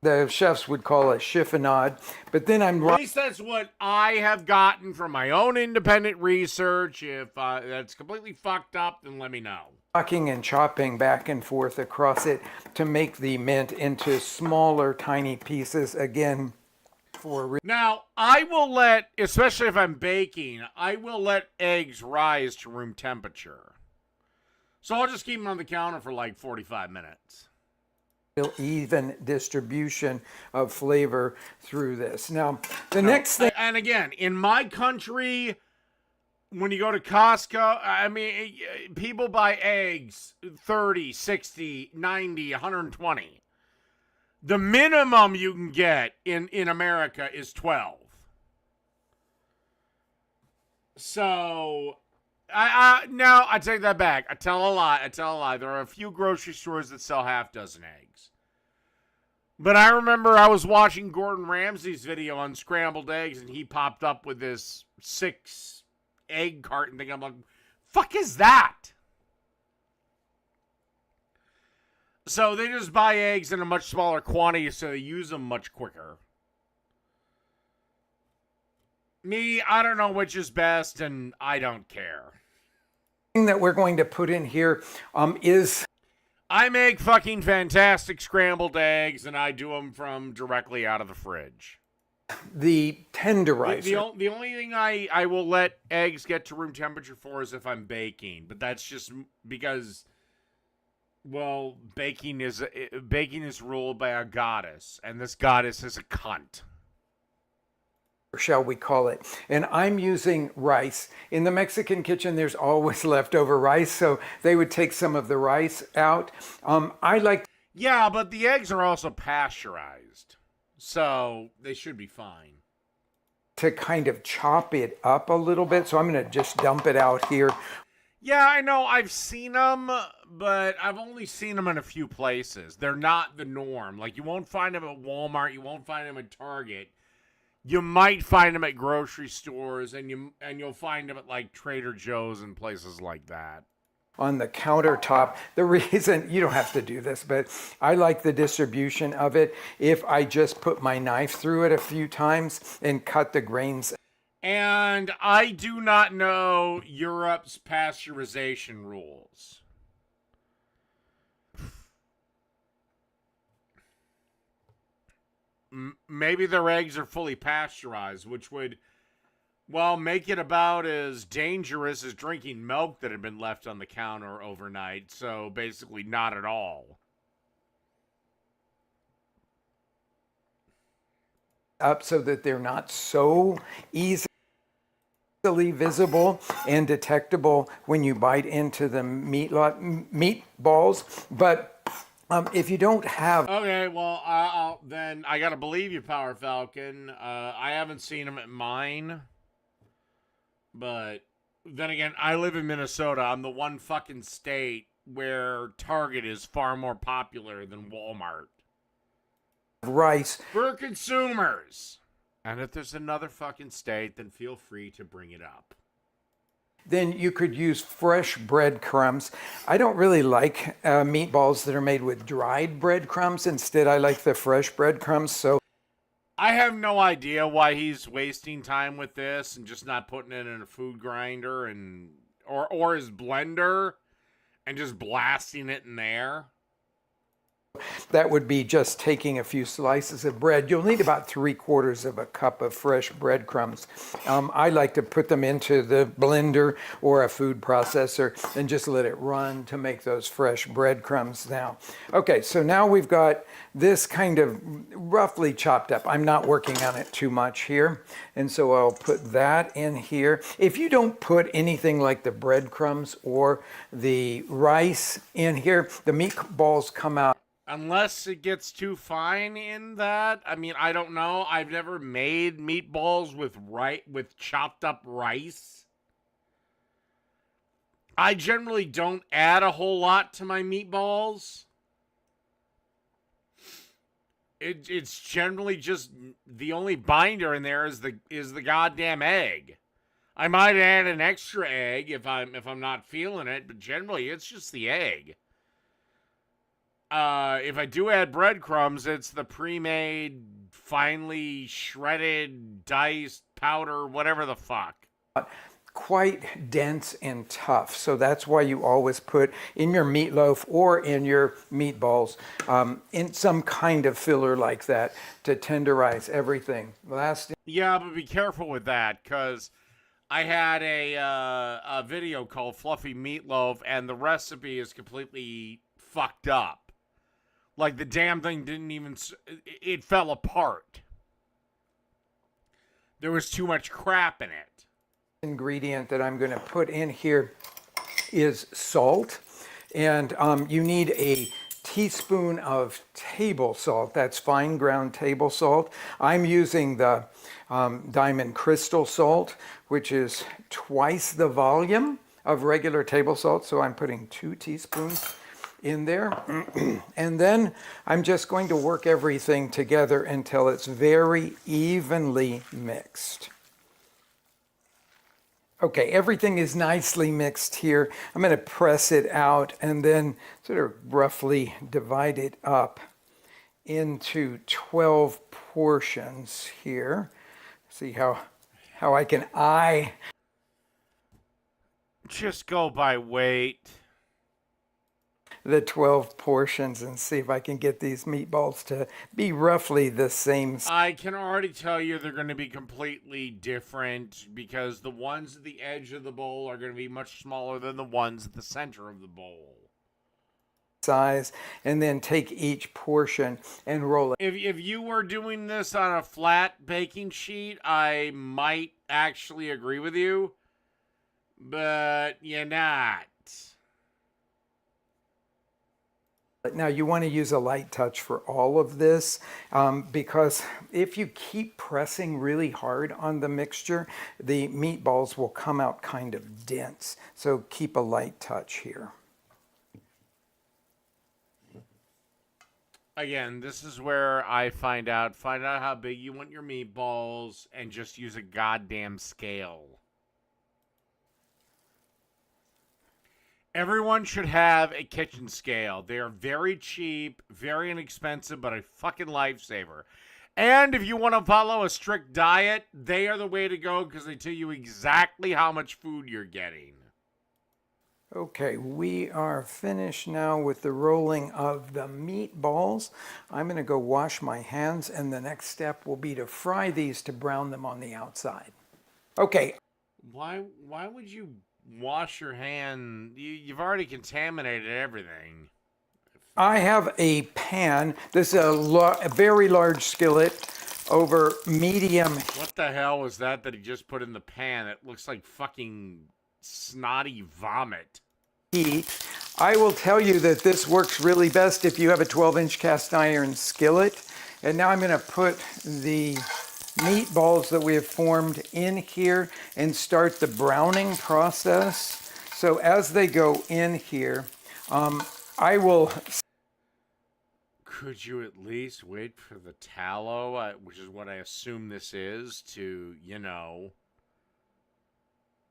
The chefs would call a chiffonade, but then I'm... At least that's what I have gotten from my own independent research. If that's completely fucked up, then let me know. Rocking and chopping back and forth across it to make the mint into smaller, tiny pieces again. Now, I will let, especially if I'm baking, I will let eggs rise to room temperature. So I'll just keep them on the counter for like 45 minutes. even distribution of flavor through this. Now, the next thing. And again, in my country, when you go to Costco, I mean, people buy eggs 30, 60, 90, 120. The minimum you can get in America is 12. So, now I take that back. I tell a lie. There are a few grocery stores that sell half dozen eggs. But I remember I was watching Gordon Ramsay's video on scrambled eggs, and he popped up with this 6 egg carton thing. I'm like, fuck is that? So they just buy eggs in a much smaller quantity, so they use them much quicker. Me, I don't know which is best, and I don't care. Thing that we're going to put in here is. I make fucking fantastic scrambled eggs, and I do them from directly out of the fridge. The tenderizer. The only thing I will let eggs get to room temperature for is if I'm baking, but that's just because, well, baking is ruled by a goddess, and this goddess is a cunt. Shall we call it? And I'm using rice. In the Mexican kitchen, there's always leftover rice, so they would take some of the rice out. I like. Yeah, but the eggs are also pasteurized, so they should be fine. To kind of chop it up a little bit, so I'm going to just dump it out here. Yeah, I know. I've seen them, but I've only seen them in a few places. They're not the norm. Like, you won't find them at Walmart. You won't find them at Target. You might find them at grocery stores, and you'll find them at like Trader Joe's and places like that. On the countertop, the reason, you don't have to do this, but I like the distribution of it if I just put my knife through it a few times and cut the grains. And I do not know Europe's pasteurization rules. Maybe their eggs are fully pasteurized, which would, well, make it about as dangerous as drinking milk that had been left on the counter overnight. So basically not at all. Up so that they're not so easily visible and detectable when you bite into the meatballs. But if you don't have. Okay, well, then I gotta believe you, Power Falcon. I haven't seen them at mine. But then again, I live in Minnesota. I'm the one fucking state where Target is far more popular than Walmart. Rice. For consumers. And if there's another fucking state, then feel free to bring it up. Then you could use fresh breadcrumbs. I don't really like meatballs that are made with dried breadcrumbs. Instead, I like the fresh breadcrumbs. So I have no idea why he's wasting time with this and just not putting it in a food grinder and or his blender and just blasting it in there. that would be just taking a few slices of bread. You'll need about 3/4 of a cup of fresh breadcrumbs. I like to put them into the blender or a food processor and just let it run to make those fresh breadcrumbs now. Okay, so now we've got this kind of roughly chopped up. I'm not working on it too much here, and so I'll put that in here. If you don't put anything like the breadcrumbs or the rice in here, the meatballs come out. Unless it gets too fine in that. I mean, I don't know. I've never made meatballs with chopped up rice. I generally don't add a whole lot to my meatballs. It's generally just the only binder in there is the goddamn egg. I might add an extra egg if I'm not feeling it, but generally it's just the egg. If I do add breadcrumbs, it's the pre-made, finely shredded, diced powder, whatever the fuck. Quite dense and tough, so that's why you always put in your meatloaf or in your meatballs in some kind of filler like that to tenderize everything. Yeah, but be careful with that, because I had a video called Fluffy Meatloaf, and the recipe is completely fucked up. Like the damn thing didn't even, it fell apart. There was too much crap in it. Ingredient that I'm going to put in here is salt. And you need a teaspoon of table salt. That's fine ground table salt. I'm using the diamond crystal salt, which is twice the volume of regular table salt. So I'm putting 2 teaspoons in there. And then I'm just going to work everything together until it's very evenly mixed. Okay, everything is nicely mixed here. I'm going to press it out and then sort of roughly divide it up into 12 portions here. See how I can Just go by weight. The 12 portions and see if I can get these meatballs to be roughly the same. I can already tell you they're going to be completely different because the ones at the edge of the bowl are going to be much smaller than the ones at the center of the bowl. Size, and then take each portion and roll it. If you were doing this on a flat baking sheet, I might actually agree with you, but you're not. Now you want to use a light touch for all of this because if you keep pressing really hard on the mixture, the meatballs will come out kind of dense. So keep a light touch here. Again, this is where I find out how big you want your meatballs and just use a goddamn scale. Everyone should have a kitchen scale. They are very cheap, very inexpensive, but a fucking lifesaver. And if you want to follow a strict diet, they are the way to go because they tell you exactly how much food you're getting. Okay, we are finished now with the rolling of the meatballs. I'm going to go wash my hands, and the next step will be to fry these to brown them on the outside. Okay. Why would you wash your hand? You've already contaminated everything. I have a pan. This is a very large skillet over medium. What the hell was that he just put in the pan? It looks like fucking snotty vomit. Heat. I will tell you that this works really best if you have a 12-inch cast iron skillet. And now I'm going to put the meatballs that we have formed in here and start the browning process. So as they go in here, I will... Could you at least wait for the tallow, which is what I assume this is, to,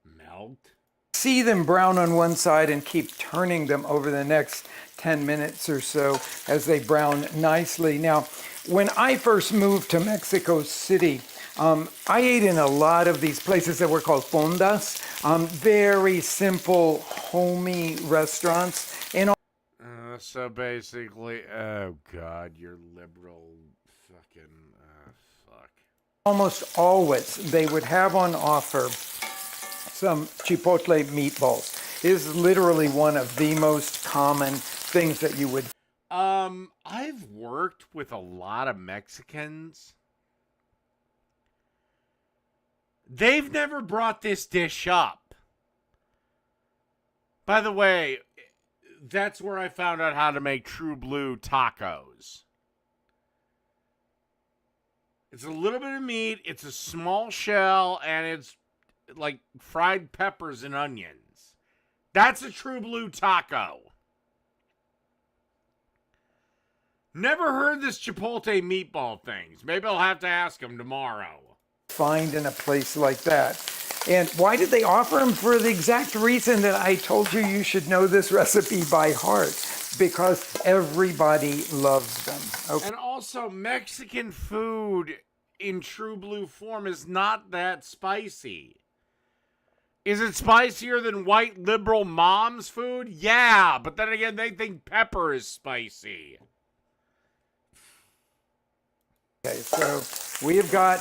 melt? See them brown on one side and keep turning them over the next 10 minutes or so as they brown nicely. Now, when I first moved to Mexico City, I ate in a lot of these places that were called fondas, very simple, homey restaurants. And so basically, oh God, you're liberal fucking, fuck. Almost always, they would have on offer some chipotle meatballs. It is literally one of the most common things that you would... I've worked with a lot of Mexicans. They've never brought this dish up. By the way, that's where I found out how to make true blue tacos. It's a little bit of meat, it's a small shell, and it's like fried peppers and onions. That's a true blue taco. Never heard this chipotle meatball things. Maybe I'll have to ask them tomorrow. Find in a place like that. And why did they offer them? For the exact reason that I told you you should know this recipe by heart. Because everybody loves them. Okay. And also, Mexican food in true blue form is not that spicy. Is it spicier than white liberal mom's food? Yeah, but then again, they think pepper is spicy. Okay, so we have got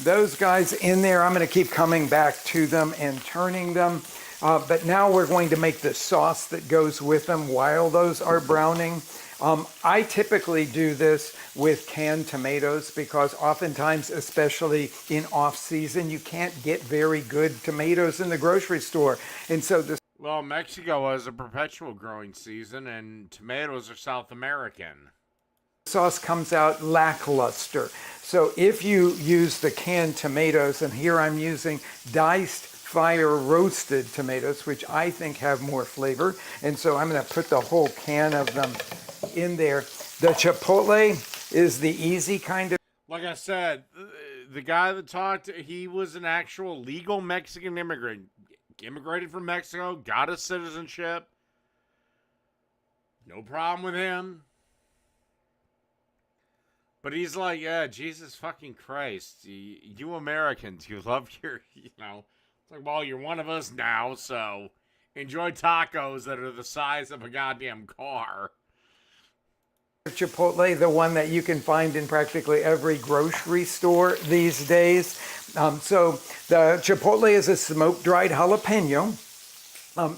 those guys in there. I'm going to keep coming back to them and turning them. But now we're going to make the sauce that goes with them while those are browning. I typically do this with canned tomatoes because oftentimes, especially in off-season, you can't get very good tomatoes in the grocery store. And so this Well, Mexico has a perpetual growing season, and tomatoes are South American. sauce comes out lackluster. So if you use the canned tomatoes, and here I'm using diced fire roasted tomatoes, which I think have more flavor. And so I'm going to put the whole can of them in there. The chipotle is the easy kind of. Like I said, the guy that talked, he was an actual legal Mexican immigrant. Immigrated from Mexico, got his citizenship. No problem with him. But he's like, yeah, Jesus fucking Christ. You Americans, you love your, it's like, well, you're one of us now, so enjoy tacos that are the size of a goddamn car. Chipotle, the one that you can find in practically every grocery store these days. So the chipotle is a smoke-dried jalapeno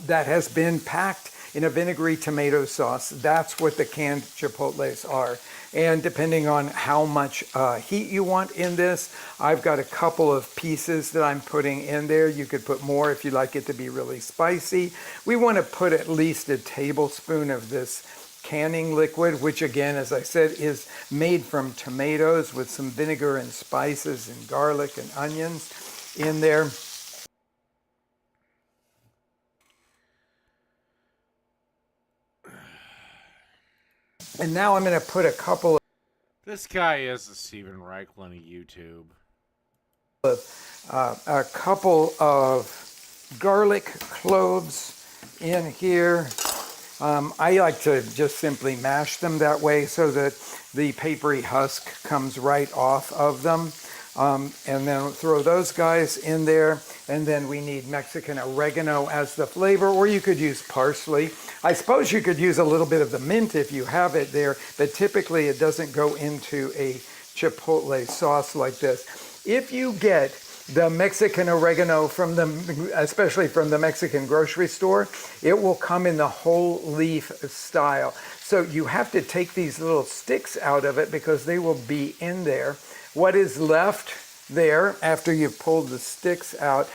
that has been packed in a vinegary tomato sauce. That's what the canned chipotles are. And depending on how much heat you want in this, I've got a couple of pieces that I'm putting in there. You could put more if you like it to be really spicy. We want to put at least a tablespoon of this canning liquid, which again, as I said, is made from tomatoes with some vinegar and spices and garlic and onions in there. And now I'm going to put a couple of This guy is a Steven Reichland of YouTube. a couple of garlic cloves in here. I like to just simply mash them that way so that the papery husk comes right off of them. And then throw those guys in there. And then we need Mexican oregano as the flavor, or you could use parsley. I suppose you could use a little bit of the mint if you have it there, but typically it doesn't go into a chipotle sauce like this. If you get the Mexican oregano especially from the Mexican grocery store, it will come in the whole leaf style. So you have to take these little sticks out of it because they will be in there. What is left there after you've pulled the sticks out?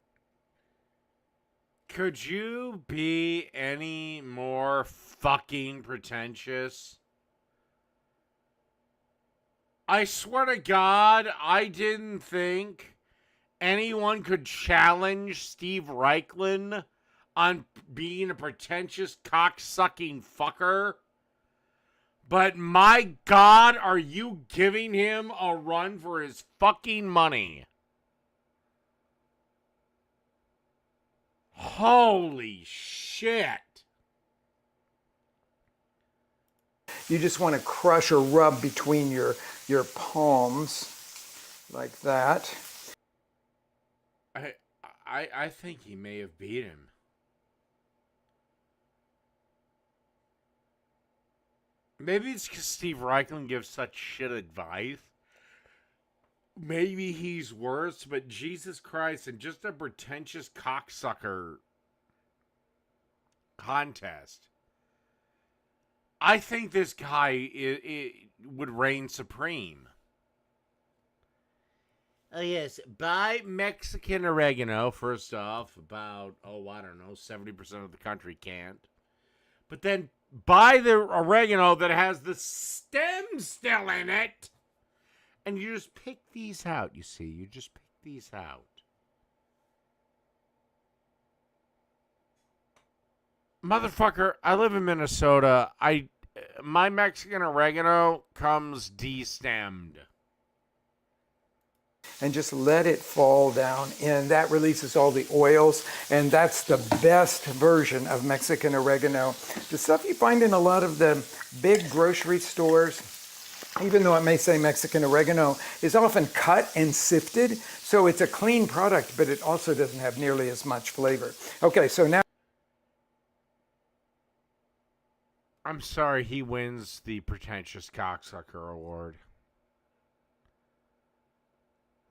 Could you be any more fucking pretentious? I swear to God, I didn't think anyone could challenge Steve Reichland on being a pretentious cocksucking fucker. But my God, are you giving him a run for his fucking money? Holy shit. You just want to crush or rub between your palms like that. I think he may have beat him. Maybe it's because Steve Reichland gives such shit advice. Maybe he's worse, but Jesus Christ, and just a pretentious cocksucker contest. I think this guy would reign supreme. Oh, yes. Buy Mexican oregano, first off. About, 70% of the country can't. But then buy the oregano that has the stem still in it. And you just pick these out, you see. You just pick these out. Motherfucker, I live in Minnesota. My Mexican oregano comes destemmed. And just let it fall down in. That releases all the oils, and that's the best version of Mexican oregano. The stuff you find in a lot of the big grocery stores, even though it may say Mexican oregano, is often cut and sifted, so it's a clean product, but it also doesn't have nearly as much flavor. Okay, so now I'm sorry, he wins the pretentious cocksucker award.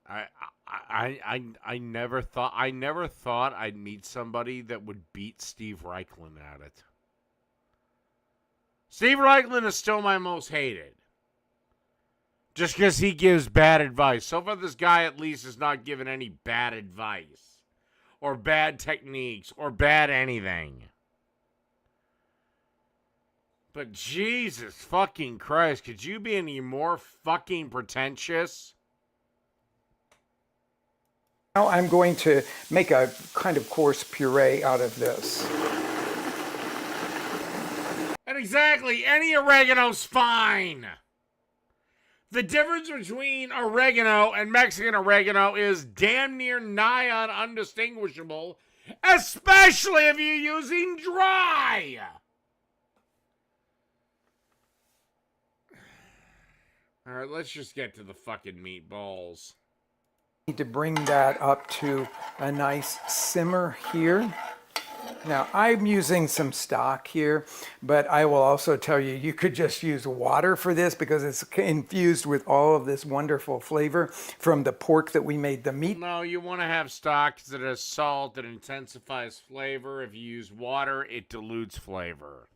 I never thought I'd meet somebody that would beat Steve Reichland at it. Steve Reichland is still my most hated. Just because he gives bad advice. So far, this guy at least has not given any bad advice. Or bad techniques. Or bad anything. But Jesus fucking Christ. Could you be any more fucking pretentious? Now I'm going to make a kind of coarse puree out of this. And exactly, any oregano's fine. The difference between oregano and Mexican oregano is damn near nigh on undistinguishable, especially if you're using dry. All right, let's just get to the fucking meatballs. Need to bring that up to a nice simmer here. Now, I'm using some stock here, but I will also tell you, you could just use water for this because it's infused with all of this wonderful flavor from the pork that we made the meat. No, you want to have stock because it has salt that intensifies flavor. If you use water, it dilutes flavor.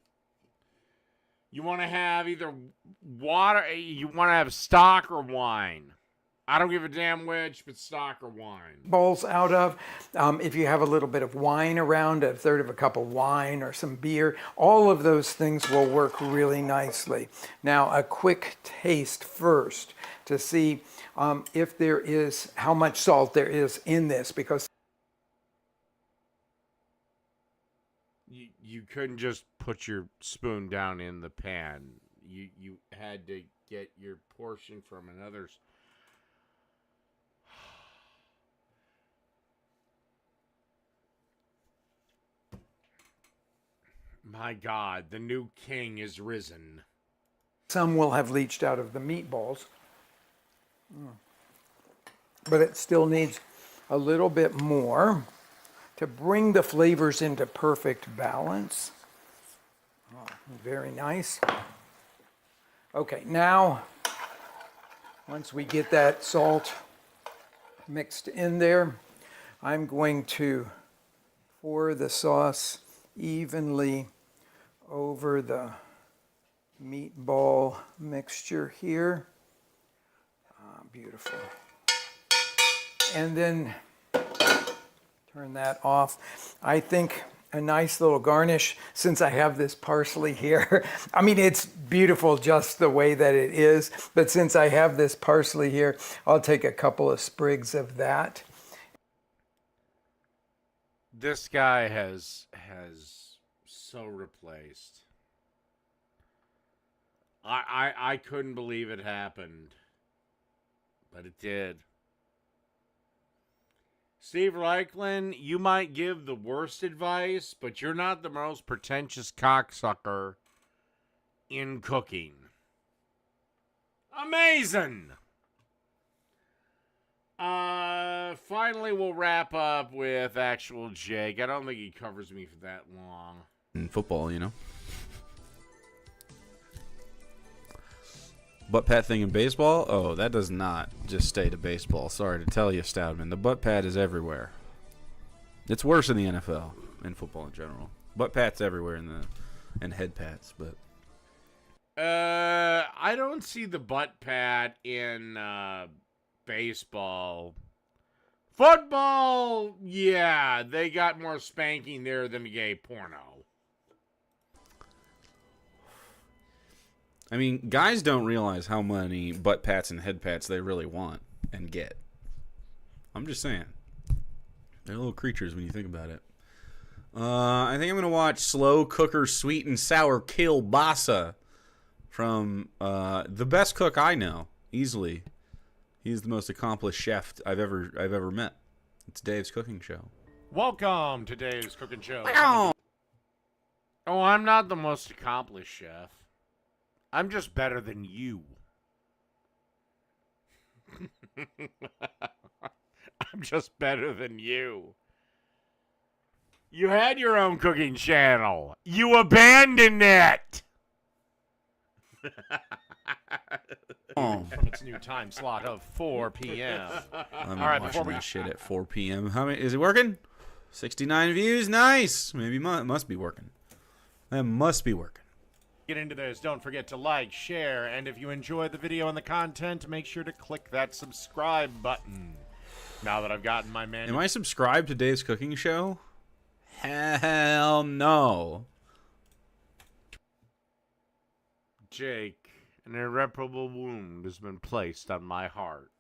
You want to have either water, you want to have stock or wine. I don't give a damn which, but stock or wine. Bowls out of. If you have a little bit of wine around, a third of a cup of wine or some beer, all of those things will work really nicely. Now, a quick taste first to see if there is, how much salt there is in this, because you couldn't just put your spoon down in the pan. You had to get your portion from another's. My God, the new king is risen. some will have leached out of the meatballs. But it still needs a little bit more to bring the flavors into perfect balance. Oh, very nice. Okay, now, once we get that salt mixed in there, I'm going to pour the sauce evenly over the meatball mixture here. Beautiful. And then turn that off. I think a nice little garnish, since I have this parsley here. I mean, it's beautiful just the way that it is, but since I have this parsley here, I'll take a couple of sprigs of that. This guy has so replaced. I couldn't believe it happened, but it did. Steve Reichland, you might give the worst advice, but you're not the most pretentious cocksucker in cooking. Amazing! Finally, we'll wrap up with actual Jake. I don't think he covers me for that long. In football, you know. Butt pat thing in baseball? Oh, that does not just stay to baseball. Sorry to tell you, Stoudman. The butt pat is everywhere. It's worse in the NFL and football in general. Butt pat's everywhere and head pats, but I don't see the butt pat in baseball. Football, yeah, they got more spanking there than gay porno. I mean, guys don't realize how many butt pats and head pats they really want and get. I'm just saying. They're little creatures when you think about it. I think I'm going to watch Slow Cooker Sweet and Sour Kielbasa from the best cook I know, easily. He's the most accomplished chef I've ever met. It's Dave's Cooking Show. Welcome to Dave's Cooking Show. Oh, I'm not the most accomplished chef. I'm just better than you. I'm just better than you. You had your own cooking channel. You abandoned it. From its new time slot of 4 p.m. I'm watching that shit at 4 p.m. How many is it working? 69 views, nice. Maybe must be working. That must be working. Get into this, don't forget to like, share, and if you enjoyed the video and the content, make sure to click that subscribe button. Now that I've gotten my menu. Am I subscribed to Dave's Cooking Show? Hell no. Jake, an irreparable wound has been placed on my heart.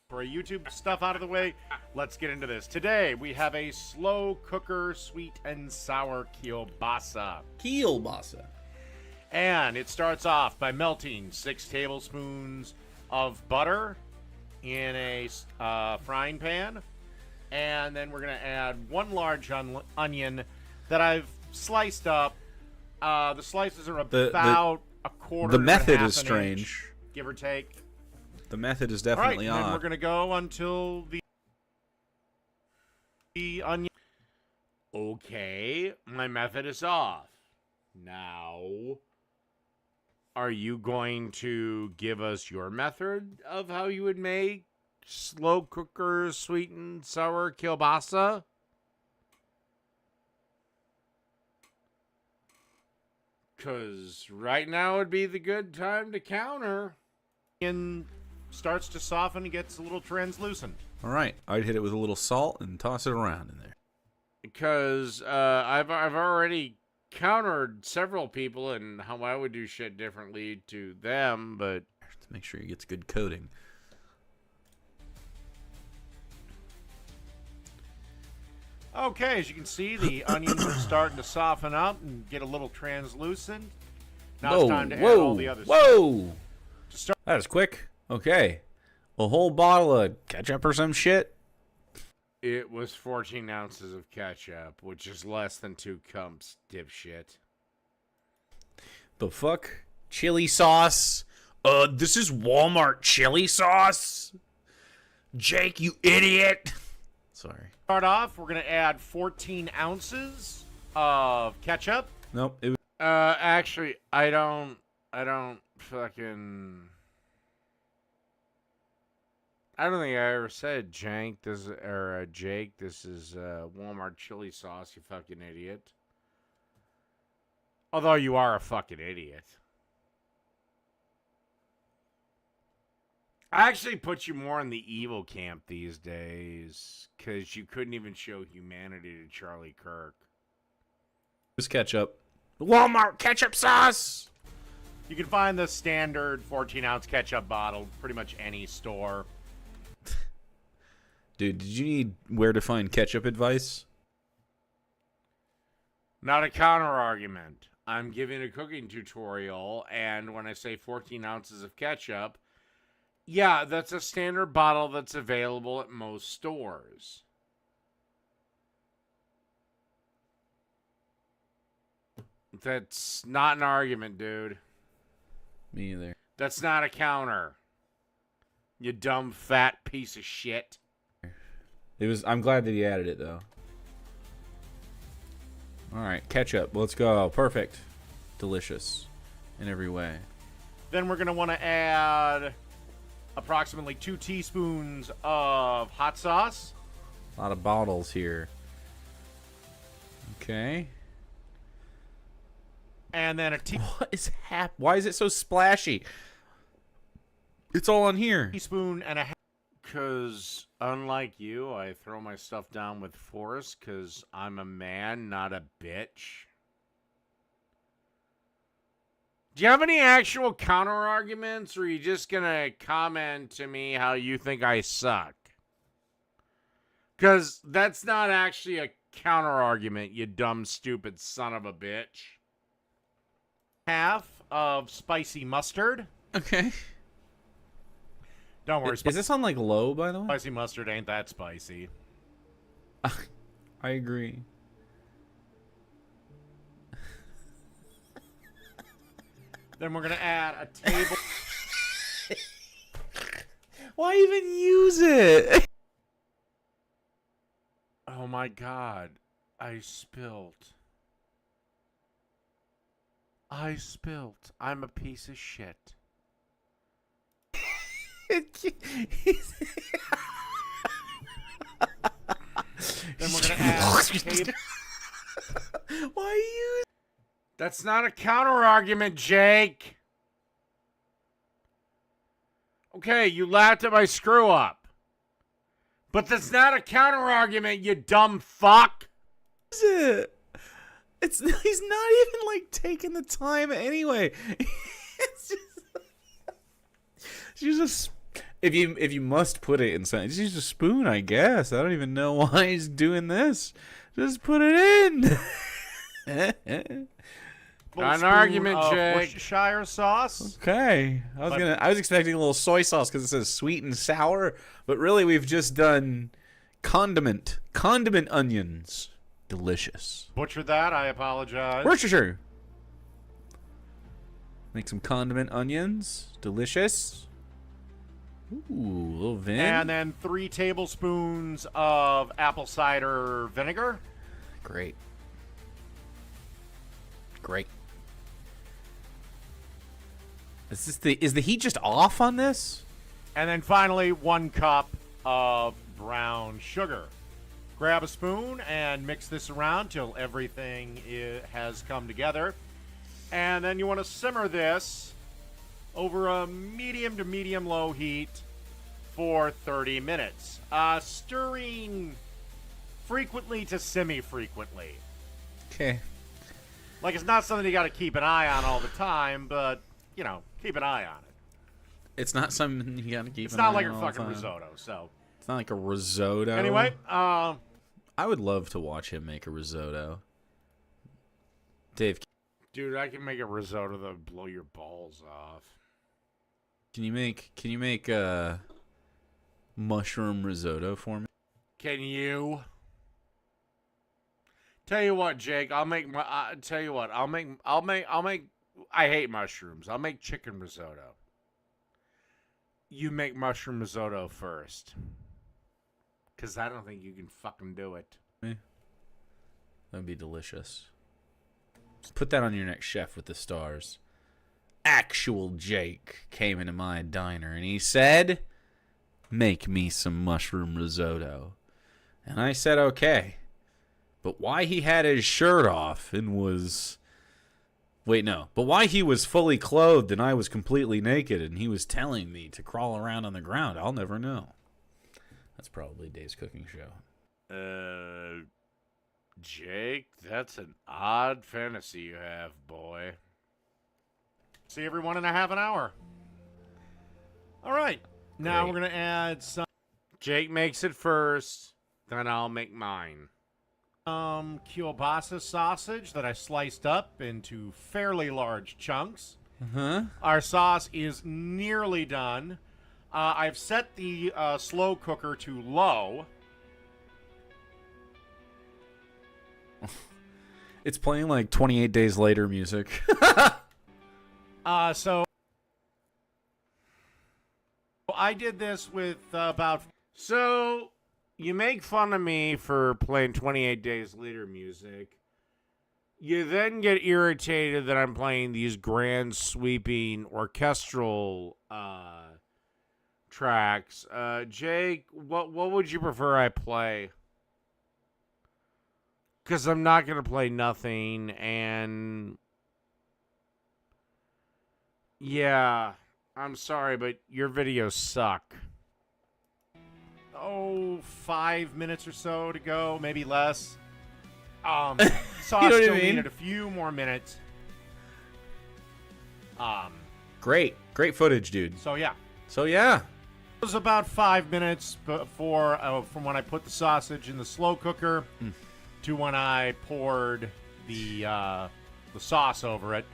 For YouTube stuff out of the way, let's get into this. Today, we have a slow cooker sweet and sour kielbasa. Kielbasa. And it starts off by melting 6 tablespoons of butter in a frying pan. And then we're going to add 1 large onion that I've sliced up. The slices are about a quarter. The method to is half an strange. inch, give or take. The method is All right, definitely and then we're odd. going to go until the onion. Okay, my method is off. Now, are you going to give us your method of how you would make slow cooker sweet and sour kielbasa? Because right now would be the good time to counter. And starts to soften and gets a little translucent. All right, I'd hit it with a little salt and toss it around in there. Because I've already countered several people and how I would do shit differently to them, but To make sure it gets good coating. okay, as you can see, the onions are starting to soften up and get a little translucent. Now it's time to add all the other stuff. Whoa! That is quick. Okay. A whole bottle of ketchup or some shit? It was 14 ounces of ketchup, which is less than 2 cups, dipshit. The fuck? Chili sauce? This is Walmart chili sauce? Jake, you idiot! Sorry. Start off, we're going to add 14 ounces of ketchup. Nope. It was Actually, I don't think I ever said Jake. This is Walmart chili sauce. You fucking idiot. Although you are a fucking idiot. I actually put you more in the evil camp these days because you couldn't even show humanity to Charlie Kirk. ketchup. Walmart ketchup sauce! You can find the standard 14-ounce ketchup bottle pretty much any store. Dude, did you need where to find ketchup advice? Not a counter argument. I'm giving a cooking tutorial, and when I say 14 ounces of ketchup, yeah, that's a standard bottle that's available at most stores. That's not an argument, dude. Me either. That's not a counter. You dumb fat piece of shit. I'm glad that he added it though. Alright, ketchup. Let's go. Perfect. Delicious. In every way. Then we're going to want to add approximately 2 teaspoons of hot sauce. A lot of bottles here. Okay. And then What is Why is it so splashy? It's all on here. teaspoon and a half. Because unlike you, I throw my stuff down with force because I'm a man, not a bitch. Do you have any actual counter arguments, or are you just going to comment to me how you think I suck? Because that's not actually a counter argument, you dumb, stupid son of a bitch. Half of spicy mustard. Okay. Don't worry, Is this on like low, by the way? spicy mustard ain't that spicy. I agree. Then we're going to add a table. Why even use it? Oh my god. I spilt. I'm a piece of shit. Then we're going to add a table. Why you? That's not a counter argument, Jake. Okay, you laughed at my screw up. But that's not a counter argument, you dumb fuck. Is it? He's not even like taking the time anyway. It's just if you must put it in something, just use a spoon, I guess. I don't even know why he's doing this. Just put it in. Not an argument, Jake. Worcestershire sauce. Okay. I was expecting a little soy sauce because it says sweet and sour, but really we've just done condiment onions. Delicious. Butchered that. I apologize. Worcestershire. Make some condiment onions. Delicious. Ooh, a little vin. And then 3 tablespoons of apple cider vinegar. Great. Great. Is the heat just off on this? And then finally 1 cup of brown sugar. Grab a spoon and mix this around till everything has come together. And then you want to simmer this over a medium to medium-low heat for 30 minutes. Stirring frequently to semi-frequently. Okay. Like, it's not something you got to keep an eye on all the time, but, you know, keep an eye on it. It's not something you gotta keep It's an not eye like on a all the fucking time. risotto, so. It's not like a risotto. Anyway, I would love to watch him make a risotto. Dave, Dude, I can make a risotto that'll blow your balls off. can you make a mushroom risotto for me? Can you? Tell you what, Jake, I'll make my. Tell you what, I'll make. I hate mushrooms. I'll make chicken risotto. You make mushroom risotto first, because I don't think you can fucking do it. That'd be delicious. Put that on your next Chef with the Stars. Actual Jake came into my diner and he said, "Make me some mushroom risotto." And I said, "Okay." But why he had his shirt off and was... Wait, no. But why he was fully clothed and I was completely naked and he was telling me to crawl around on the ground, I'll never know. That's probably Dave's cooking show. Jake, that's an odd fantasy you have, boy. see everyone in a half an hour. All right. Now Great. we're going to add some Jake makes it first, then I'll make mine. kielbasa sausage that I sliced up into fairly large chunks. Huh? Our sauce is nearly done. I've set the slow cooker to low. It's playing like 28 Days Later music. So I did this with about... So, you make fun of me for playing 28 Days Later music. You then get irritated that I'm playing these grand sweeping orchestral tracks. Jake, what would you prefer I play? Because I'm not going to play nothing, and... Yeah, I'm sorry, but your videos suck. 5 minutes or so to go, maybe less. Sauce You know what I still mean? needed a few more minutes. Great footage, dude. So yeah. It It was about 5 minutes before from when I put the sausage in the slow cooker to when I poured the sauce over it.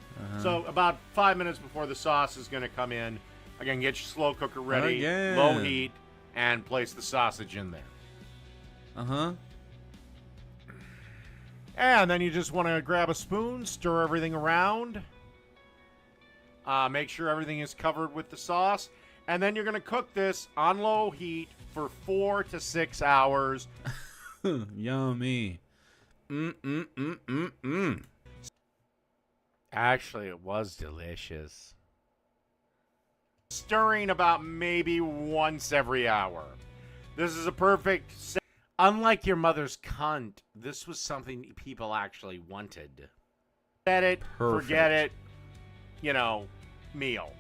So about 5 minutes before the sauce is going to come in. Again, get your slow cooker ready, Again. low heat, and place the sausage in there. Uh-huh. And then you just want to grab a spoon, stir everything around. Make sure everything is covered with the sauce. And then you're going to cook this on low heat for 4 to 6 hours. Yummy. Actually, it was delicious. Stirring about maybe once every hour. This is a perfect... Unlike your mother's cunt, this was something people actually wanted. Set it, Perfect. forget it, meal.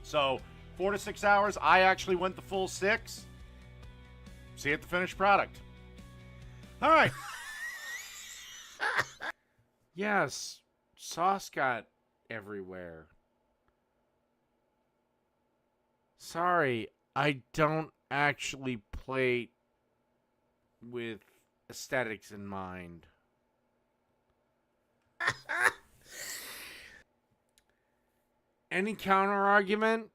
So 4 to 6 hours. I actually went the full 6. See it the finished product. All right. Yes, sauce got everywhere. Sorry, I don't actually plate with aesthetics in mind. Any counter argument?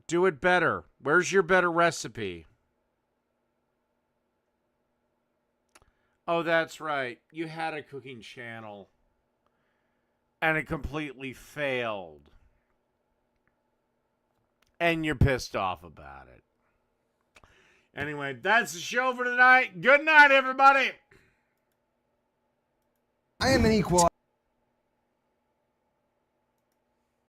Do it better. Where's your better recipe? Oh, that's right. You had a cooking channel. And it completely failed. And you're pissed off about it. Anyway, that's the show for tonight. Good night, everybody. I am an equal.